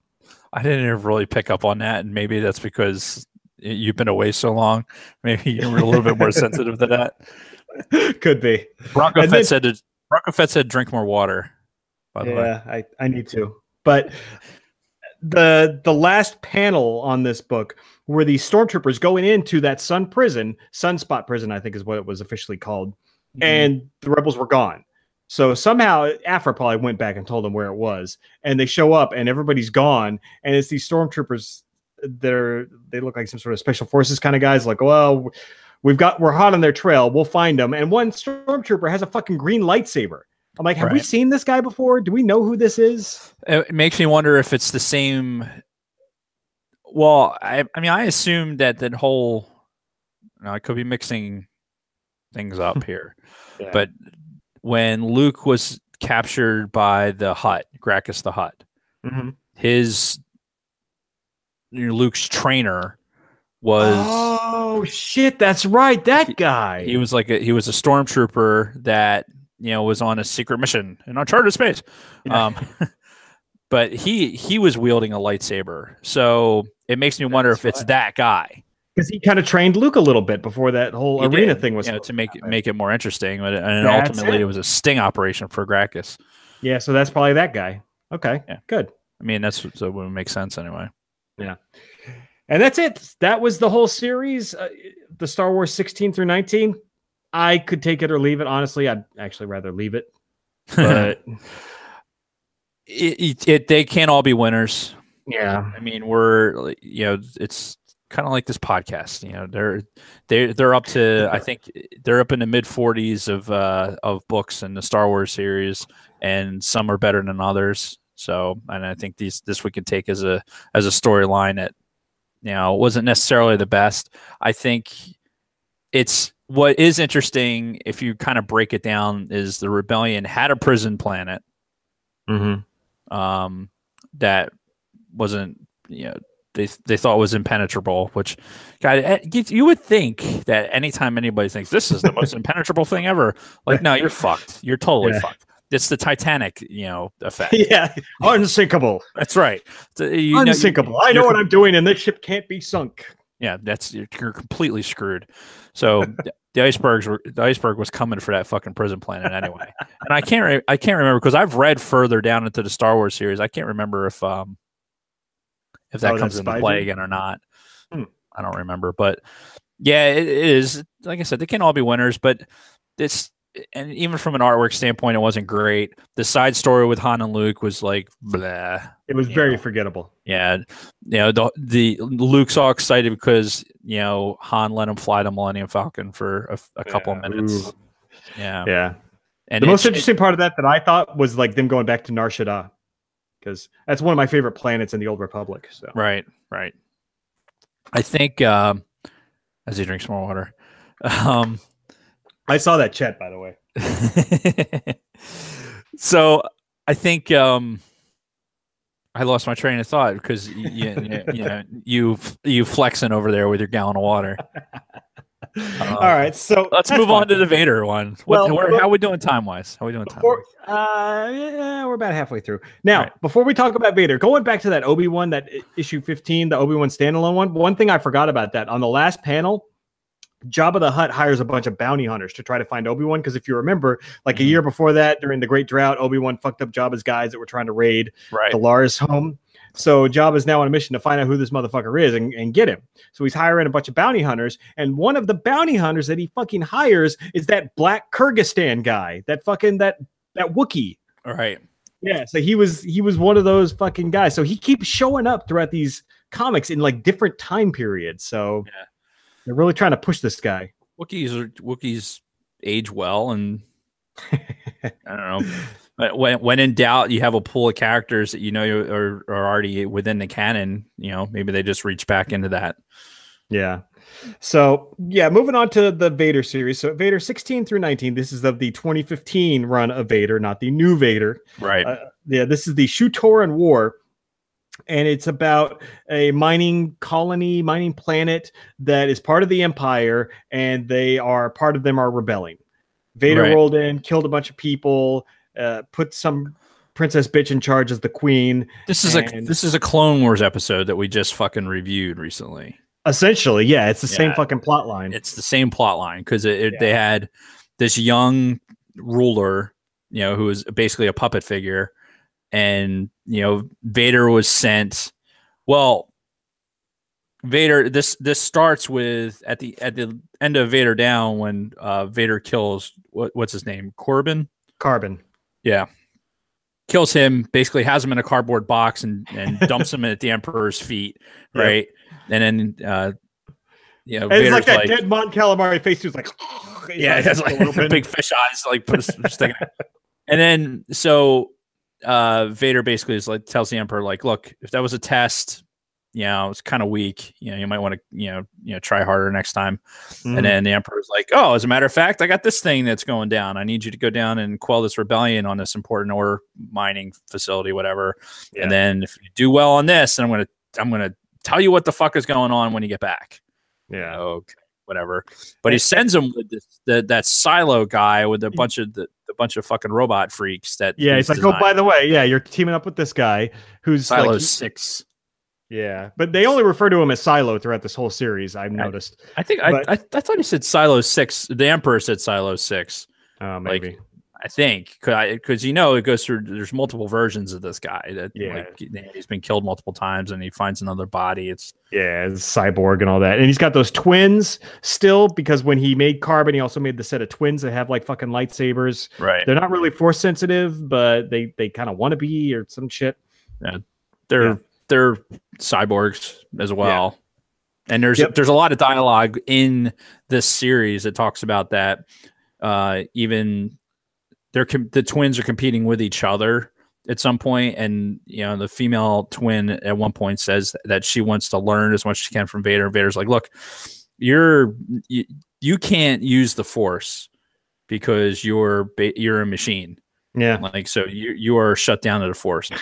I didn't ever really pick up on that, and maybe that's because you've been away so long. Maybe you were a little bit more sensitive to that.
Could be.
Bronco Fett said drink more water. By the way,
yeah, I need to. But the last panel on this book were these stormtroopers going into that Sunspot prison, I think is what it was officially called, and the rebels were gone. So somehow Aphra probably went back and told them where it was, and they show up and everybody's gone, and it's these stormtroopers. They look like some sort of special forces kind of guys. Like, well, we're hot on their trail. We'll find them. And one stormtrooper has a fucking green lightsaber. I'm like, have we seen this guy before? Do we know who this is?
It makes me wonder if it's the same. Well, I mean, I assume that whole. I could be mixing things up here, but when Luke was captured by the Hutt, Gracchus the Hutt, his Luke's trainer was.
Oh shit, that's right, that guy.
He was a stormtrooper that was on a secret mission in uncharted space. Yeah. But he was wielding a lightsaber, so it makes me wonder if it's that guy.
Because he kind of trained Luke a little bit before that whole arena thing was
to make it more interesting, and ultimately it was a sting operation for Gracchus.
Yeah, so that's probably that guy. Okay, good.
I mean, that would make sense anyway.
Yeah, and that's it. That was the whole series, the Star Wars 16 through 19. I could take it or leave it. Honestly, I'd actually rather leave it. But
they can't all be winners.
Yeah,
I mean, it's kind of like this podcast. They're up to, I think they're up in the mid 40s of books in the Star Wars series, and some are better than others. So, and I think this we can take as a storyline that wasn't necessarily the best. I think it's what is interesting, if you kind of break it down, is the rebellion had a prison planet that wasn't they thought was impenetrable, which, God, you would think that anytime anybody thinks this is the most impenetrable thing ever, like, no, you're fucked. You're totally fucked. It's the Titanic, effect.
Yeah, unsinkable.
That's right.
Unsinkable. I know what I'm doing, and this ship can't be sunk.
Yeah, you're completely screwed. So the iceberg was coming for that fucking prison planet anyway. And I can't remember, because I've read further down into the Star Wars series. I can't remember if that comes into play again or not. I don't remember, but yeah, it is. Like I said, they can't all be winners, but and even from an artwork standpoint, it wasn't great. The side story with Han and Luke was like, blah.
It was very forgettable.
Yeah. The Luke's all excited because, Han let him fly the Millennium Falcon for a couple of minutes.
Ooh.
Yeah.
Yeah. And the most interesting part of that I thought was like them going back to Nar Shaddaa, because that's one of my favorite planets in the Old Republic. So
Right. I think, as he drinks more water,
I saw that chat, by the way.
So I think I lost my train of thought because you flexing over there with your gallon of water.
All right, so
let's move on to the Vader one. How are we doing time wise? How are we doing time wise?
Yeah, we're about halfway through. Now, before we talk about Vader, going back to that Obi-Wan, that issue 15, the Obi-Wan standalone one thing I forgot about that on the last panel, Jabba the Hutt hires a bunch of bounty hunters to try to find Obi-Wan, because if you remember, like a year before that, during the Great Drought, Obi-Wan fucked up Jabba's guys that were trying to raid the Lars home. So Jabba's now on a mission to find out who this motherfucker is and get him. So he's hiring a bunch of bounty hunters, and one of the bounty hunters that he fucking hires is that black Kyrgyzstan guy, that Wookiee.
All right.
Yeah, so he was one of those fucking guys. So he keeps showing up throughout these comics in like different time periods. So they're really trying to push this guy.
Wookiees age well, and I don't know. But when in doubt, you have a pool of characters that you know are already within the canon. You know, maybe they just reach back into that. Yeah.
So moving on to the Vader series. So Vader 16 through 19. This is of the 2015 run of Vader, not the new Vader.
Right.
This is the Shu-Torun War. And it's about a mining colony, mining planet that is part of the Empire, and part of them are rebelling. Vader rolled in, killed a bunch of people, put some princess bitch in charge as the queen.
This is a Clone Wars episode that we just fucking reviewed recently.
Essentially, yeah, it's the same fucking plot line.
It's the same plot line because they had this young ruler, you know, who was basically a puppet figure. And, you know, Vader was sent. Well, Vader. This starts with at the end of Vader Down when Vader kills what's his name, Carbon. Yeah, kills him. Basically, has him in a cardboard box and dumps him at the Emperor's feet. Right, and then
and Vader's it's like that dead Mon Calamari face. Who's like,
it has like big fish eyes. Like put a stick. And then Vader basically is like tells the Emperor, like, look, if that was a test, you know, it's kind of weak. You know, you might want to, you know, try harder next time. And then the Emperor's like, oh, as a matter of fact, I got this thing that's going down. I need you to go down and quell this rebellion on this important ore mining facility, whatever. Yeah. And then if you do well on this, then I'm gonna tell you what the fuck is going on when you get back.
Yeah.
Okay. Whatever. But he sends him with that silo guy with a bunch of fucking robot freaks that
he's like, oh, by the way, you're teaming up with this guy who's
Silo 6.
Yeah, but they only refer to him as Silo throughout this whole series. I've noticed.
I thought he said Silo 6. The Emperor said Silo 6.
Oh, maybe.
Like, I think because you know it goes through. There's multiple versions of this guy that he's been killed multiple times, and he finds another body. It's
cyborg and all that, and he's got those twins still because when he made Carbon, he also made the set of twins that have like fucking lightsabers.
Right.
They're not really force sensitive, but they kind of want to be or some shit.
Yeah. They're cyborgs as well. Yeah. And there's a lot of dialogue in this series that talks about that. Even the twins are competing with each other at some point, and you know the female twin at one point says that she wants to learn as much as she can from Vader. Vader's like, look, you can't use the Force because you're a machine.
Yeah,
like so you are shut down to the Force.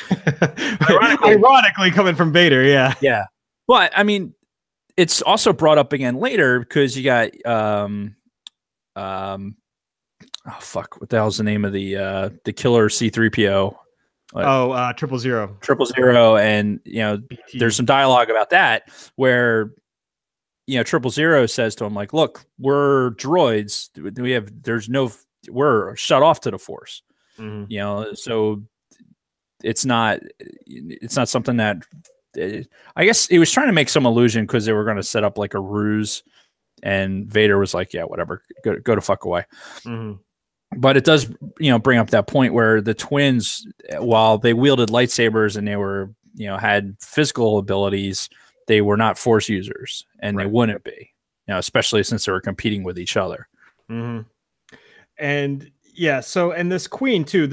Ironically, coming from Vader,
yeah. But I mean, it's also brought up again later because you got oh fuck! What the hell's the name of the killer C-3PO?
000.
And you know, there's some dialogue about that where you know 000 says to him like, "Look, we're droids. We're shut off to the Force. You know, so it's not something that I guess he was trying to make some illusion because they were going to set up like a ruse, and Vader was like, yeah, whatever, go to fuck away." But it does, you know, bring up that point where the twins, while they wielded lightsabers and they were, you know, had physical abilities, they were not Force users, and they wouldn't be, you know, especially since they were competing with each other.
And so and this queen too,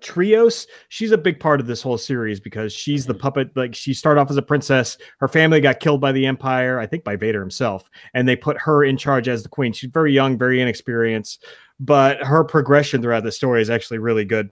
Trios, she's a big part of this whole series because she's the puppet. Like she started off as a princess. Her family got killed by the Empire, I think by Vader himself, and they put her in charge as the queen. She's very young, very inexperienced, but her progression throughout the story is actually really good.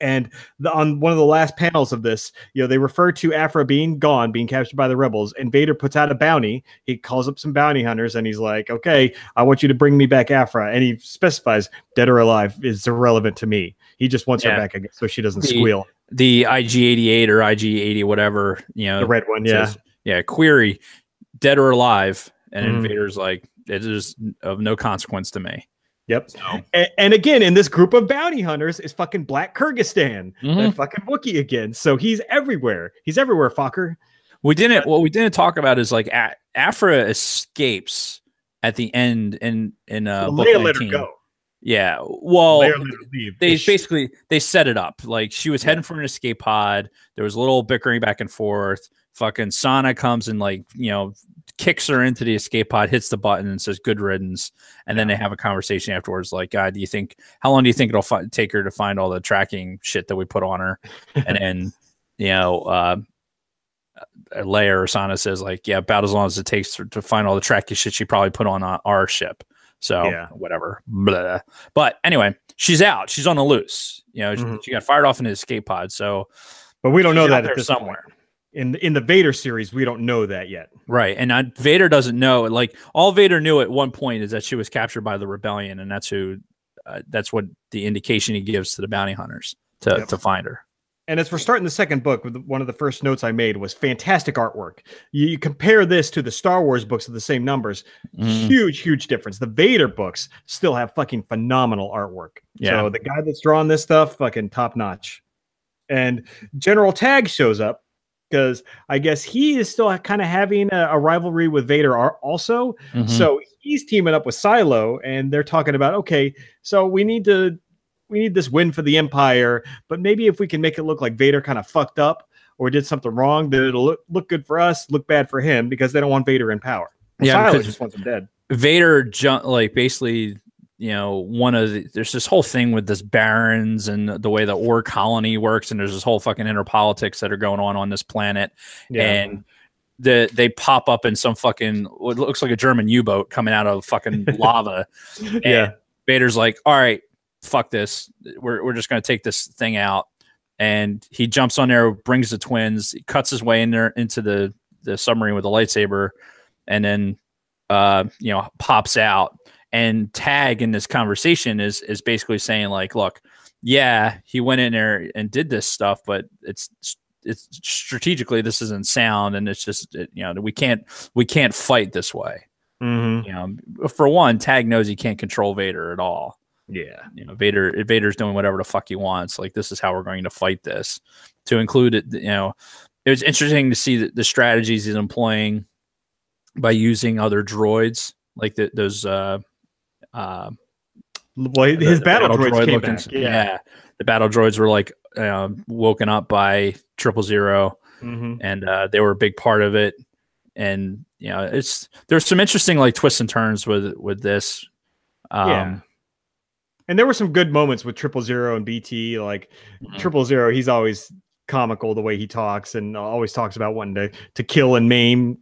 And on one of the last panels of this, they refer to Aphra being gone, being captured by the rebels, and Vader puts out a bounty. He calls up some bounty hunters, and he's like, okay, I want you to bring me back Aphra. And he specifies dead or alive is irrelevant to me. He just wants her back, I guess, so she doesn't squeal.
The IG-88 or IG-80, whatever,
the red one,
says, query, dead or alive. And Vader's like, it is of no consequence to me.
Yep. So. And again, in this group of bounty hunters is fucking Black Kyrgyzstan, that fucking Wookiee again. So he's everywhere. He's everywhere, fucker.
What we didn't talk about is like Aphra escapes at the end in book 19.
Let her go.
Yeah. Well, they basically set it up. Like she was heading for an escape pod. There was a little bickering back and forth. Fucking Sana comes and kicks her into the escape pod, hits the button, and says "good riddance." And then they have a conversation afterwards, like, "God, how long do you think it'll take her to find all the tracking shit that we put on her?" And then, Leia or Sana says, like, "Yeah, about as long as it takes to find all the tracking shit she probably put on our ship." So whatever. Blah. But anyway, she's out. She's on the loose. She got fired off in the escape pod. So,
but we don't know that at this
somewhere.
Point. In the Vader series, we don't know that yet.
Right. And Vader doesn't know. Like, all Vader knew at one point is that she was captured by the rebellion, and that's what the indication he gives to the bounty hunters to find her. And
as we're starting the second book, one of the first notes I made was fantastic artwork. You compare this to the Star Wars books of the same numbers, huge difference. The Vader books still have fucking phenomenal artwork. Yeah. So the guy that's drawing this stuff, fucking top notch. And General Tag shows up, because I guess he is still kind of having a rivalry with Vader also. So he's teaming up with Silo, and they're talking about, okay, so we need this win for the Empire, but maybe if we can make it look like Vader kind of fucked up or did something wrong, then it'll look good for us, look bad for him, because they don't want Vader in power. Silo just wants him dead.
Vader basically, there's this whole thing with this barons and the way the ore colony works, and there's this whole fucking inner politics that are going on this planet. And they pop up in some fucking what looks like a German U-boat coming out of fucking lava. And Vader's like, all right, fuck this. We're just gonna take this thing out. And he jumps on there, brings the twins, he cuts his way in there into the submarine with a lightsaber, and then pops out. And Tag in this conversation is basically saying, like, look, yeah, he went in there and did this stuff, but it's strategically this isn't sound, and it's just we can't fight this way. For one, Tag knows he can't control Vader at all. Yeah, Vader's doing whatever the fuck he wants. Like, this is how we're going to fight this. To include it, it was interesting to see the strategies he's employing by using other droids, like those.
His battle droids came back.
The battle droids were like woken up by 000, and they were a big part of it. And there's some interesting like twists and turns with this.
And there were some good moments with 000 and BT. Like 000, he's always comical the way he talks, and always talks about wanting to kill and maim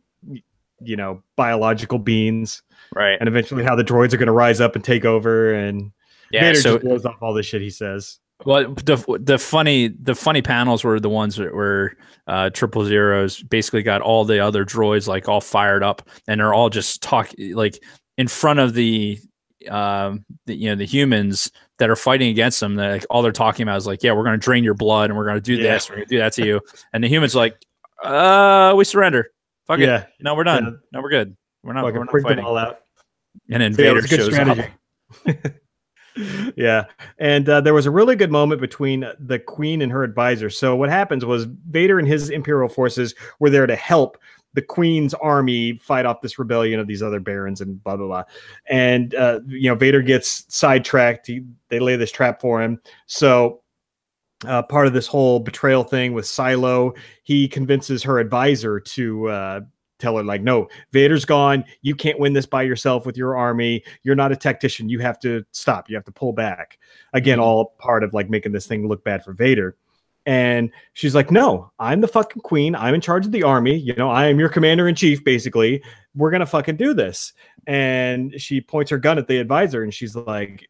biological beings. Right. And eventually how the droids are going to rise up and take over, and Vader just blows off all this shit he says.
Well, the funny panels were the ones that were 000's basically got all the other droids like all fired up, and they're all just talking like in front of the humans that are fighting against them. Like, all they're talking about is like, yeah, we're going to drain your blood, and we're going to do this, we're going to do that to you. And the humans are like, we surrender. Fuck it. No, we're done. No, we're good. We're not fighting. Them all out. And then Vader shows up.
And there was a really good moment between the Queen and her advisor. So what happens was Vader and his Imperial forces were there to help the Queen's army fight off this rebellion of these other barons and blah blah blah. And Vader gets sidetracked. They lay this trap for him. So part of this whole betrayal thing with Silo, he convinces her advisor to tell her, like, no, Vader's gone. You can't win this by yourself with your army. You're not a tactician. You have to stop. You have to pull back. Again, all part of like making this thing look bad for Vader. And she's like, no, I'm the fucking queen. I'm in charge of the army. I am your commander in chief, basically. We're going to fucking do this. And she points her gun at the advisor, and she's like,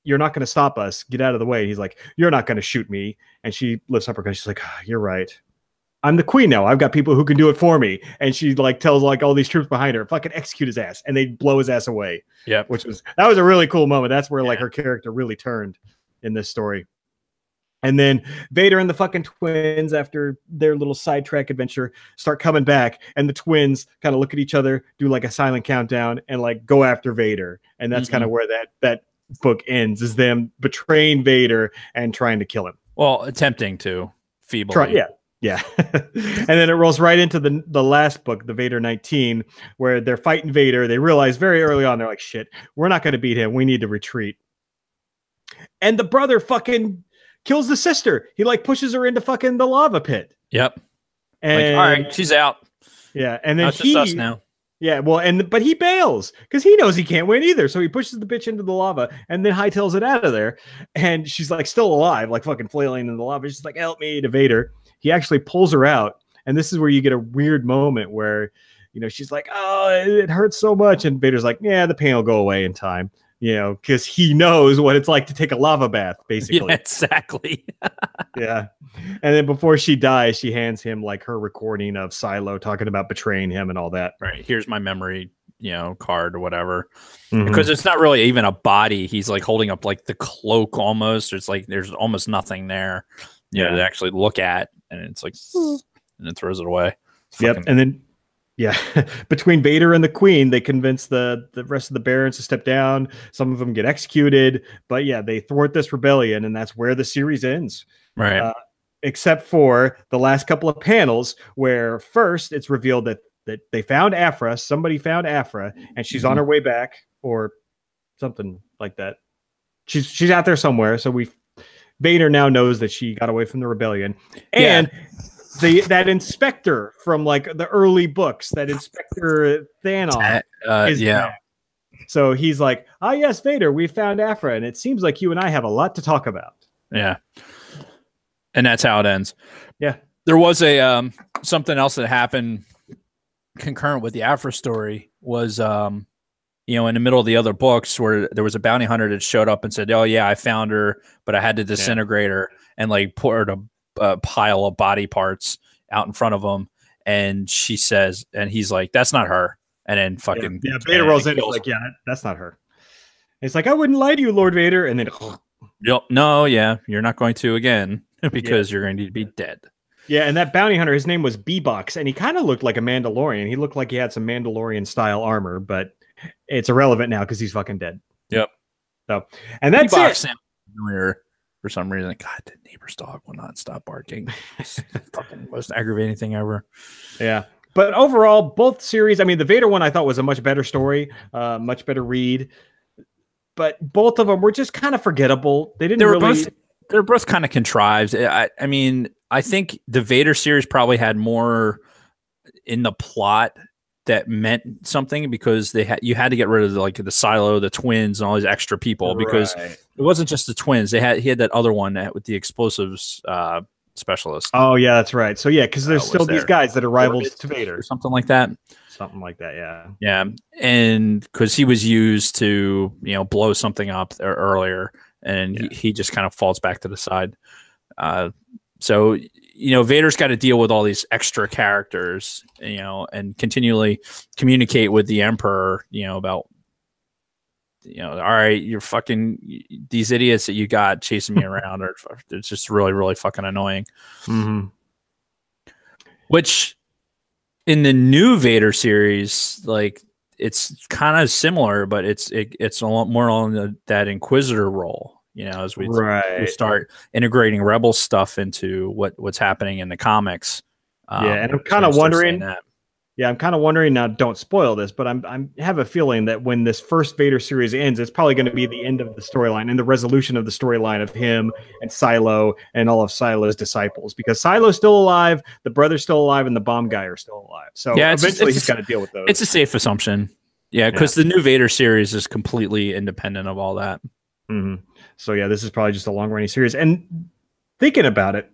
you're not going to stop us. Get out of the way. He's like, you're not going to shoot me. And she lifts up her gun. She's like, you're right. I'm the queen now. I've got people who can do it for me. And she like tells like all these troops behind her, fucking execute his ass. And they blow his ass away.
Yeah.
That was a really cool moment. That's where like her character really turned in this story. And then Vader and the fucking twins, after their little sidetrack adventure, start coming back. And the twins kind of look at each other, do like a silent countdown, and like go after Vader. And that's kind of where that book ends, is them betraying Vader and trying to kill him.
Well, attempting to feebly.
Yeah. And then it rolls right into the last book, the Vader 19, where they're fighting Vader. They realize very early on, they're like, shit, we're not going to beat him. We need to retreat. And the brother fucking kills the sister. He like pushes her into fucking the lava pit.
Yep.
And
like, all right, she's out.
Yeah. And then
it's just us now.
Yeah, well, but he bails because he knows he can't win either. So he pushes the bitch into the lava and then hightails it out of there. And she's like still alive, like fucking flailing in the lava. She's like, help me, to Vader. He actually pulls her out. And this is where you get a weird moment where, you know, she's like, oh, it hurts so much. And Vader's like, yeah, the pain will go away in time. You know, because he knows what it's like to take a lava bath, basically.
Yeah, exactly.
Yeah. And then before she dies, she hands him like her recording of Silo talking about betraying him and all that.
Right. Here's my memory, you know, card or whatever. Because it's not really even a body. He's like holding up like the cloak almost. It's like there's almost nothing there, you know, to actually look at. And it's like, and it throws it away.
Yep. And then, yeah, between Vader and the Queen, they convince the rest of the barons to step down. Some of them get executed, but yeah, they thwart this rebellion, and that's where the series ends.
Right.
Except for the last couple of panels, where first it's revealed that they found Afra. Somebody found Afra, and she's on her way back, or something like that. She's out there somewhere. So Vader now knows that she got away from the rebellion, and. Yeah. That inspector from like the early books, that Inspector Thanos, is back. So he's like, "Ah, yes, Vader, we found Afra, and it seems like you and I have a lot to talk about."
Yeah, and that's how it ends.
Yeah,
there was a something else that happened concurrent with the Afra story was, you know, in the middle of the other books where there was a bounty hunter that showed up and said, "Oh yeah, I found her, but I had to disintegrate her," and like poured a pile of body parts out in front of him, and she says, and he's like, "That's not her." And then fucking
Vader rolls in, he's like, "Yeah, that's not her." And it's like, "I wouldn't lie to you, Lord Vader." And then
no, yeah, you're not going to again because you're going to be dead.
Yeah, and that bounty hunter, his name was B-Box, and he kind of looked like a Mandalorian. He looked like he had some Mandalorian style armor, but it's irrelevant now because he's fucking dead.
Yep.
So, and that's
B-Box
it.
Familiar. For some reason, God, the neighbor's dog will not stop barking. It's fucking most aggravating thing ever.
Yeah. But overall, both series, I mean, the Vader one I thought was a much better story, much better read. But both of them were just kind of forgettable. They
were both kind of contrived. I mean, I think the Vader series probably had more in the plot that meant something because you had to get rid of the Silo, the twins, and all these extra people because it wasn't just the twins. He had that other one with the explosives specialist.
Oh yeah, that's right. So yeah, because there's still these guys that are rivals to Vader,
or something like that.
Something like that, yeah.
Yeah, and because he was used to blow something up earlier, and he just kind of falls back to the side. So Vader's got to deal with all these extra characters, and continually communicate with the Emperor, about, all right, you're fucking these idiots that you got chasing me around, or it's just really, really fucking annoying.
Mm-hmm.
Which in the new Vader series, like it's kind of similar, but it's a lot more on that Inquisitor role. As we start integrating Rebel stuff into what's happening in the comics.
And I'm kind of wondering. Yeah, I'm kind of wondering now. Don't spoil this, but I have a feeling that when this first Vader series ends, it's probably going to be the end of the storyline and the resolution of the storyline of him and Silo and all of Silo's disciples, because Silo's still alive, the brother's still alive, and the bomb guy are still alive. So eventually he's got to deal with those.
It's a safe assumption. Yeah, because the new Vader series is completely independent of all that.
Mm-hmm. So yeah, this is probably just a long-running series. And thinking about it,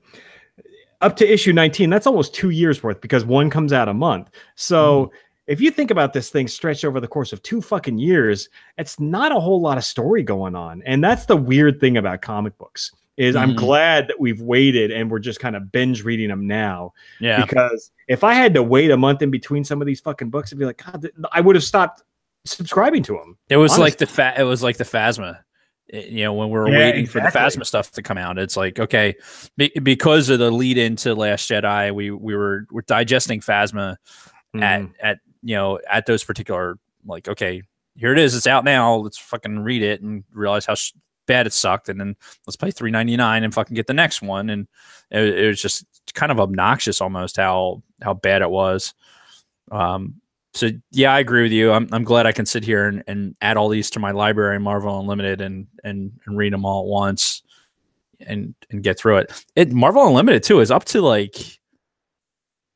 up to issue 19, that's almost 2 years worth, because one comes out a month. So if you think about this thing stretched over the course of 2 fucking years, it's not a whole lot of story going on. And that's the weird thing about comic books is I'm glad that we've waited and we're just kind of binge reading them now.
Yeah.
Because if I had to wait a month in between some of these fucking books, I'd be like, God, I would have stopped subscribing to them.
It was like the Phasma. You know, when we were waiting for the Phasma stuff to come out, it's like, okay, because of the lead into Last Jedi, we're digesting Phasma at you know, at those particular, like, okay, here it is, it's out now, let's fucking read it and realize how bad it sucked, and then let's pay $3.99 and fucking get the next one. And it was just kind of obnoxious almost how bad it was. So yeah, I agree with you. I'm glad I can sit here and add all these to my library, Marvel Unlimited, and read them all at once and get through it. Marvel Unlimited too is up to, like,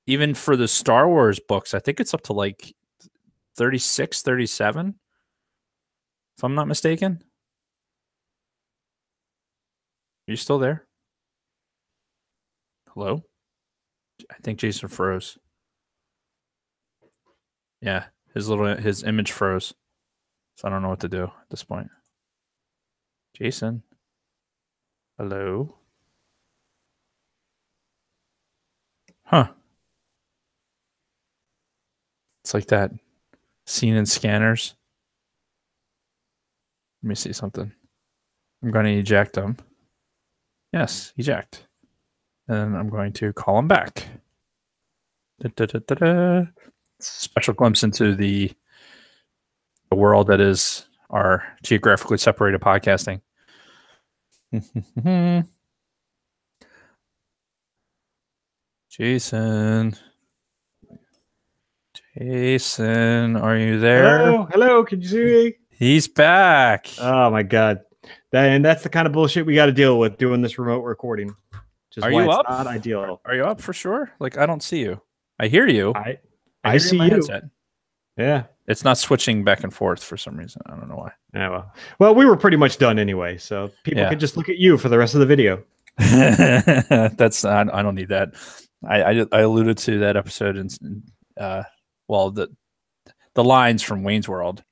even for the Star Wars books, I think it's up to like 36, 37, if I'm not mistaken. Are you still there? Hello? I think Jason froze. Yeah, his image froze. So I don't know what to do at this point. Jason? Hello? Huh. It's like that scene in Scanners. Let me see something. I'm going to eject him. Yes, eject. And I'm going to call him back. Special glimpse into the world that is our geographically separated podcasting. Jason, are you there?
Hello, can you see me?
He's back.
Oh my God. And that's the kind of bullshit we got to deal with doing this remote recording.
Are you up?
Not ideal.
Are you up for sure? Like, I don't see you. I hear you.
I see you.
Headset. Yeah. It's not switching back and forth for some reason. I don't know why.
Yeah, well, we were pretty much done anyway, so people could just look at you for the rest of the video.
That's I don't need that. I alluded to that episode in well, the lines from Wayne's World.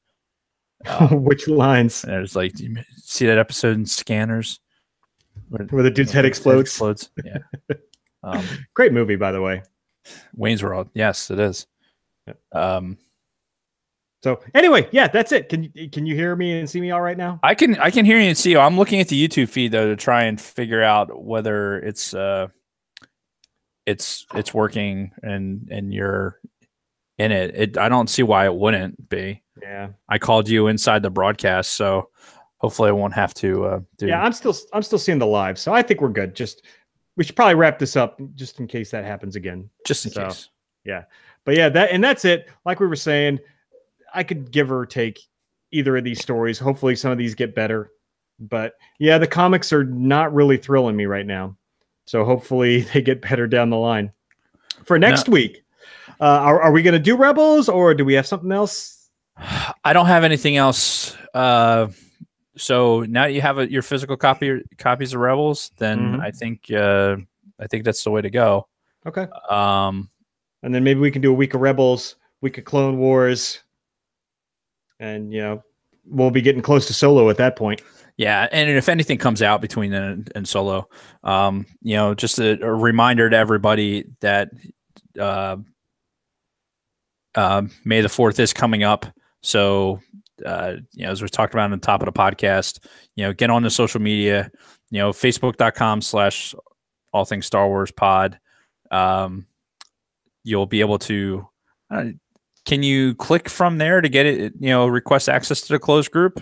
Which lines?
There's like, do you see that episode in Scanners
where the dude's head explodes?
Yeah.
Great movie, by the way.
Wayne's World. Yes, it is.
So anyway, yeah, that's it. Can you hear me and see me all right now?
I can hear you and see you. I'm looking at the YouTube feed though to try and figure out whether it's working and you're in it. I don't see why it wouldn't be.
Yeah.
I called you inside the broadcast, so hopefully I won't have to do.
Yeah, I'm still seeing the live, so I think we're good. We should probably wrap this up just in case that happens again.
Just in case.
Yeah. But yeah, that's it. Like we were saying, I could give or take either of these stories. Hopefully some of these get better. But yeah, the comics are not really thrilling me right now. So hopefully they get better down the line. For next week, are we going to do Rebels or do we have something else?
I don't have anything else. So now you have your physical copies of Rebels, then I think that's the way to go.
Okay. And then maybe we can do a week of Rebels, week of Clone Wars, and we'll be getting close to Solo at that point.
Yeah, and if anything comes out between then and Solo, just a reminder to everybody that May the 4th is coming up. So, as we talked about on the top of the podcast, get on the social media, facebook.com/all things Star Wars pod. You'll be able to, can you click from there to get it, request access to the closed group?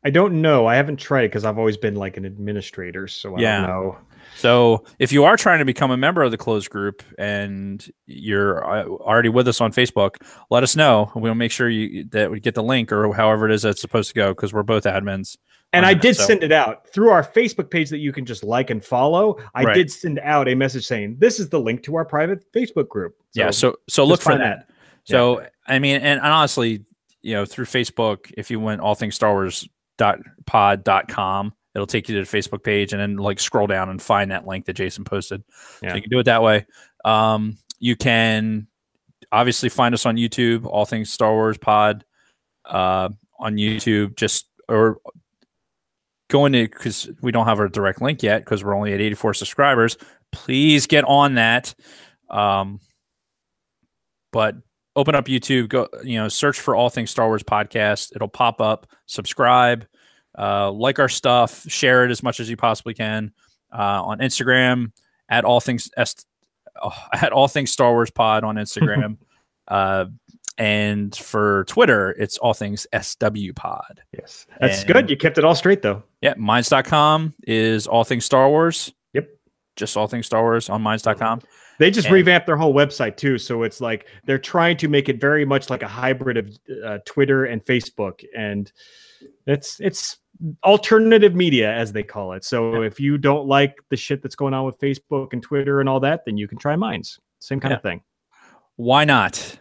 I don't know. I haven't tried it because I've always been like an administrator. So I don't know.
So if you are trying to become a member of the closed group and you're already with us on Facebook, let us know. We'll make sure that we get the link or however it is that's supposed to go, because we're both admins.
And I did send it out through our Facebook page that you can just like and follow. I did send out a message saying, this is the link to our private Facebook group.
So look for that. So, I mean, and honestly, through Facebook, if you went allthingsstarwars.pod.com, it'll take you to the Facebook page and then scroll down and find that link that Jason posted. So you can do it that way. You can obviously find us on YouTube, All Things Star Wars Pod, on YouTube, or going to, because we don't have a direct link yet because we're only at 84 subscribers. Please get on that. But open up YouTube, go, search for All Things Star Wars Podcast. It'll pop up. Subscribe, like our stuff, share it as much as you possibly can. On Instagram at All Things Star Wars Pod on Instagram. And for Twitter, it's All Things SW Pod.
Yes. That's good. You kept it all straight, though.
Yeah. Minds.com is All Things Star Wars.
Yep.
Just All Things Star Wars on Minds.com.
They just revamped their whole website, too. So it's like they're trying to make it very much like a hybrid of Twitter and Facebook. And it's alternative media, as they call it. So if you don't like the shit that's going on with Facebook and Twitter and all that, then you can try Minds. Same kind of thing.
Why not?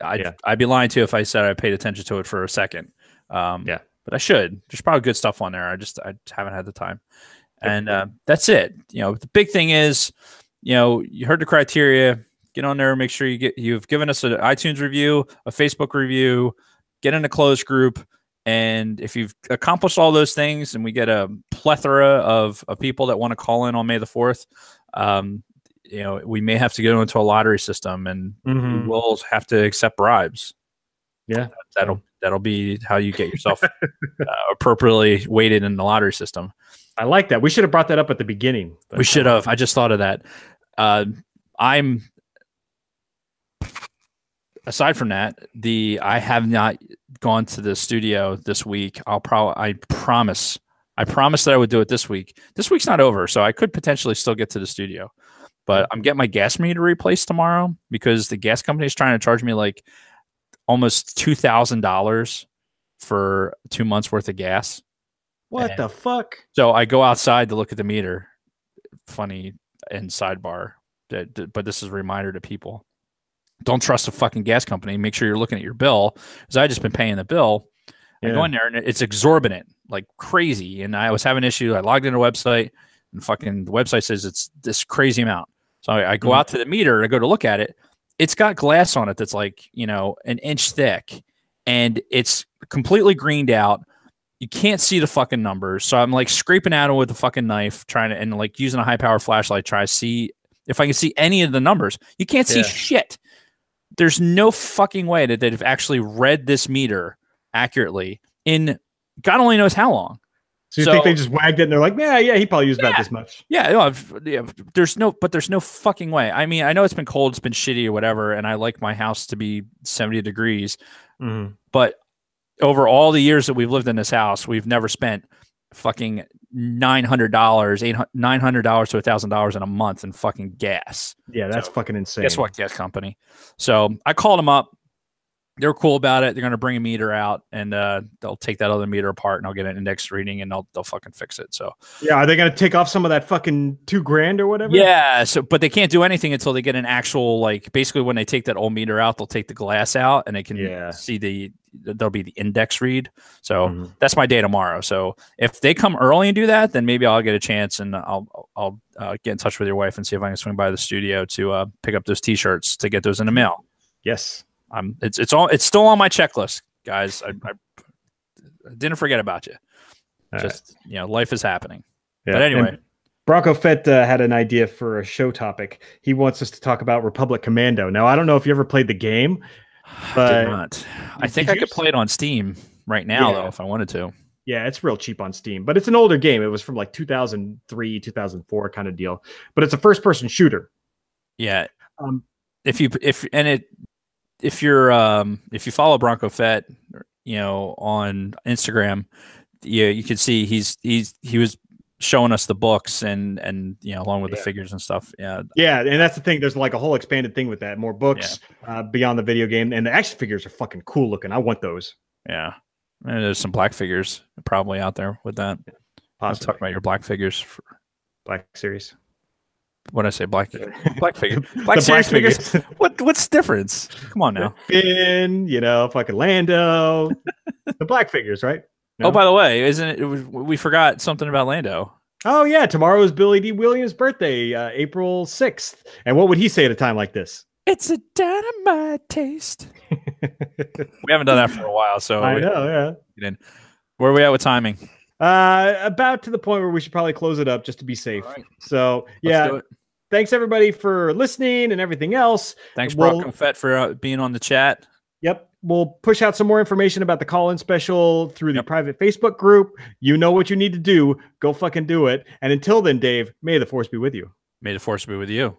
I'd be lying to you if I said I paid attention to it for a second. But I should. There's probably good stuff on there. I just haven't had the time. And that's it. The big thing is, you heard the criteria. Get on there. Make sure you've given us an iTunes review, a Facebook review, get in a closed group. And if you've accomplished all those things and we get a plethora of people that want to call in on May the 4th, we may have to go into a lottery system and we will have to accept bribes.
Yeah.
That'll be how you get yourself appropriately weighted in the lottery system.
I like that. We should have brought that up at the beginning.
We should have. I just thought of that. Aside from that, I have not gone to the studio this week. I promise that I would do it this week. This week's not over, so I could potentially still get to the studio. But I'm getting my gas meter replaced tomorrow because the gas company is trying to charge me like almost $2,000 for 2 months worth of gas.
What the fuck?
So I go outside to look at the meter. Funny and sidebar, but this is a reminder to people. Don't trust a fucking gas company. Make sure you're looking at your bill, because I just been paying the bill. I go in there and it's exorbitant, like crazy. And I was having an issue. I logged into the website and fucking the website says it's this crazy amount. So I go out to the meter. I go to look at it. It's got glass on it that's like, an inch thick, and it's completely greened out. You can't see the fucking numbers. So I'm like scraping at it with a fucking knife, and like using a high power flashlight, try to see if I can see any of the numbers. You can't see shit. There's no fucking way that they've actually read this meter accurately in God only knows how long.
So you think they just wagged it and they're like, yeah, he probably used about this much.
Yeah, there's no fucking way. I mean, I know it's been cold, it's been shitty or whatever, and I like my house to be 70 degrees. But over all the years that we've lived in this house, we've never spent fucking $900 to $1,000 in a month in fucking gas.
Yeah, that's fucking insane.
Guess what, gas company? So I called them up. They were cool about it. They're going to bring a meter out, and they'll take that other meter apart, and I'll get an index reading, and they'll fucking fix it. So
yeah, are they going to take off some of that fucking $2,000 or whatever?
Yeah. So, but they can't do anything until they get an actual, like, basically when they take that old meter out, they'll take the glass out, and they can see there'll be the index read. So that's my day tomorrow. So if they come early and do that, then maybe I'll get a chance, and I'll get in touch with your wife and see if I can swing by the studio to pick up those T-shirts to get those in the mail.
Yes.
It's still on my checklist, guys. I didn't forget about you. Just life is happening. Yeah. But anyway,
and Bronco Fett had an idea for a show topic. He wants us to talk about Republic Commando. Now, I don't know if you ever played the game, but
I did not. I think I could play it on Steam right now, though, if I wanted to.
Yeah, it's real cheap on Steam, but it's an older game. It was from like 2003, 2004 kind of deal, but it's a first-person shooter.
Yeah. If you follow Bronco Fett, on Instagram, you can see he was showing us the books and along with the figures and stuff. Yeah,
and that's the thing. There's like a whole expanded thing with that. More books beyond the video game, and the action figures are fucking cool looking. I want those.
Yeah, and there's some black figures probably out there with that. Let's talk about your black figures for
Black Series.
What did I say? Black figure. Black Series figures. What's the difference? Come on now.
Finn, fucking Lando. The black figures, right?
No? Oh, by the way, we forgot something about Lando.
Oh yeah, tomorrow is Billy D. Williams' birthday, April 6th. And what would he say at a time like this?
It's a dynamite taste. We haven't done that for a while, so
I know,
yeah. Where are we at with timing?
About to the point where we should probably close it up just to be safe. Right. So yeah, thanks everybody for listening and everything else.
Thanks, Brock and Fett, for being on the chat.
Yep. We'll push out some more information about the call-in special through the private Facebook group. You know what you need to do. Go fucking do it. And until then, Dave, may the force be with you.
May the force be with you.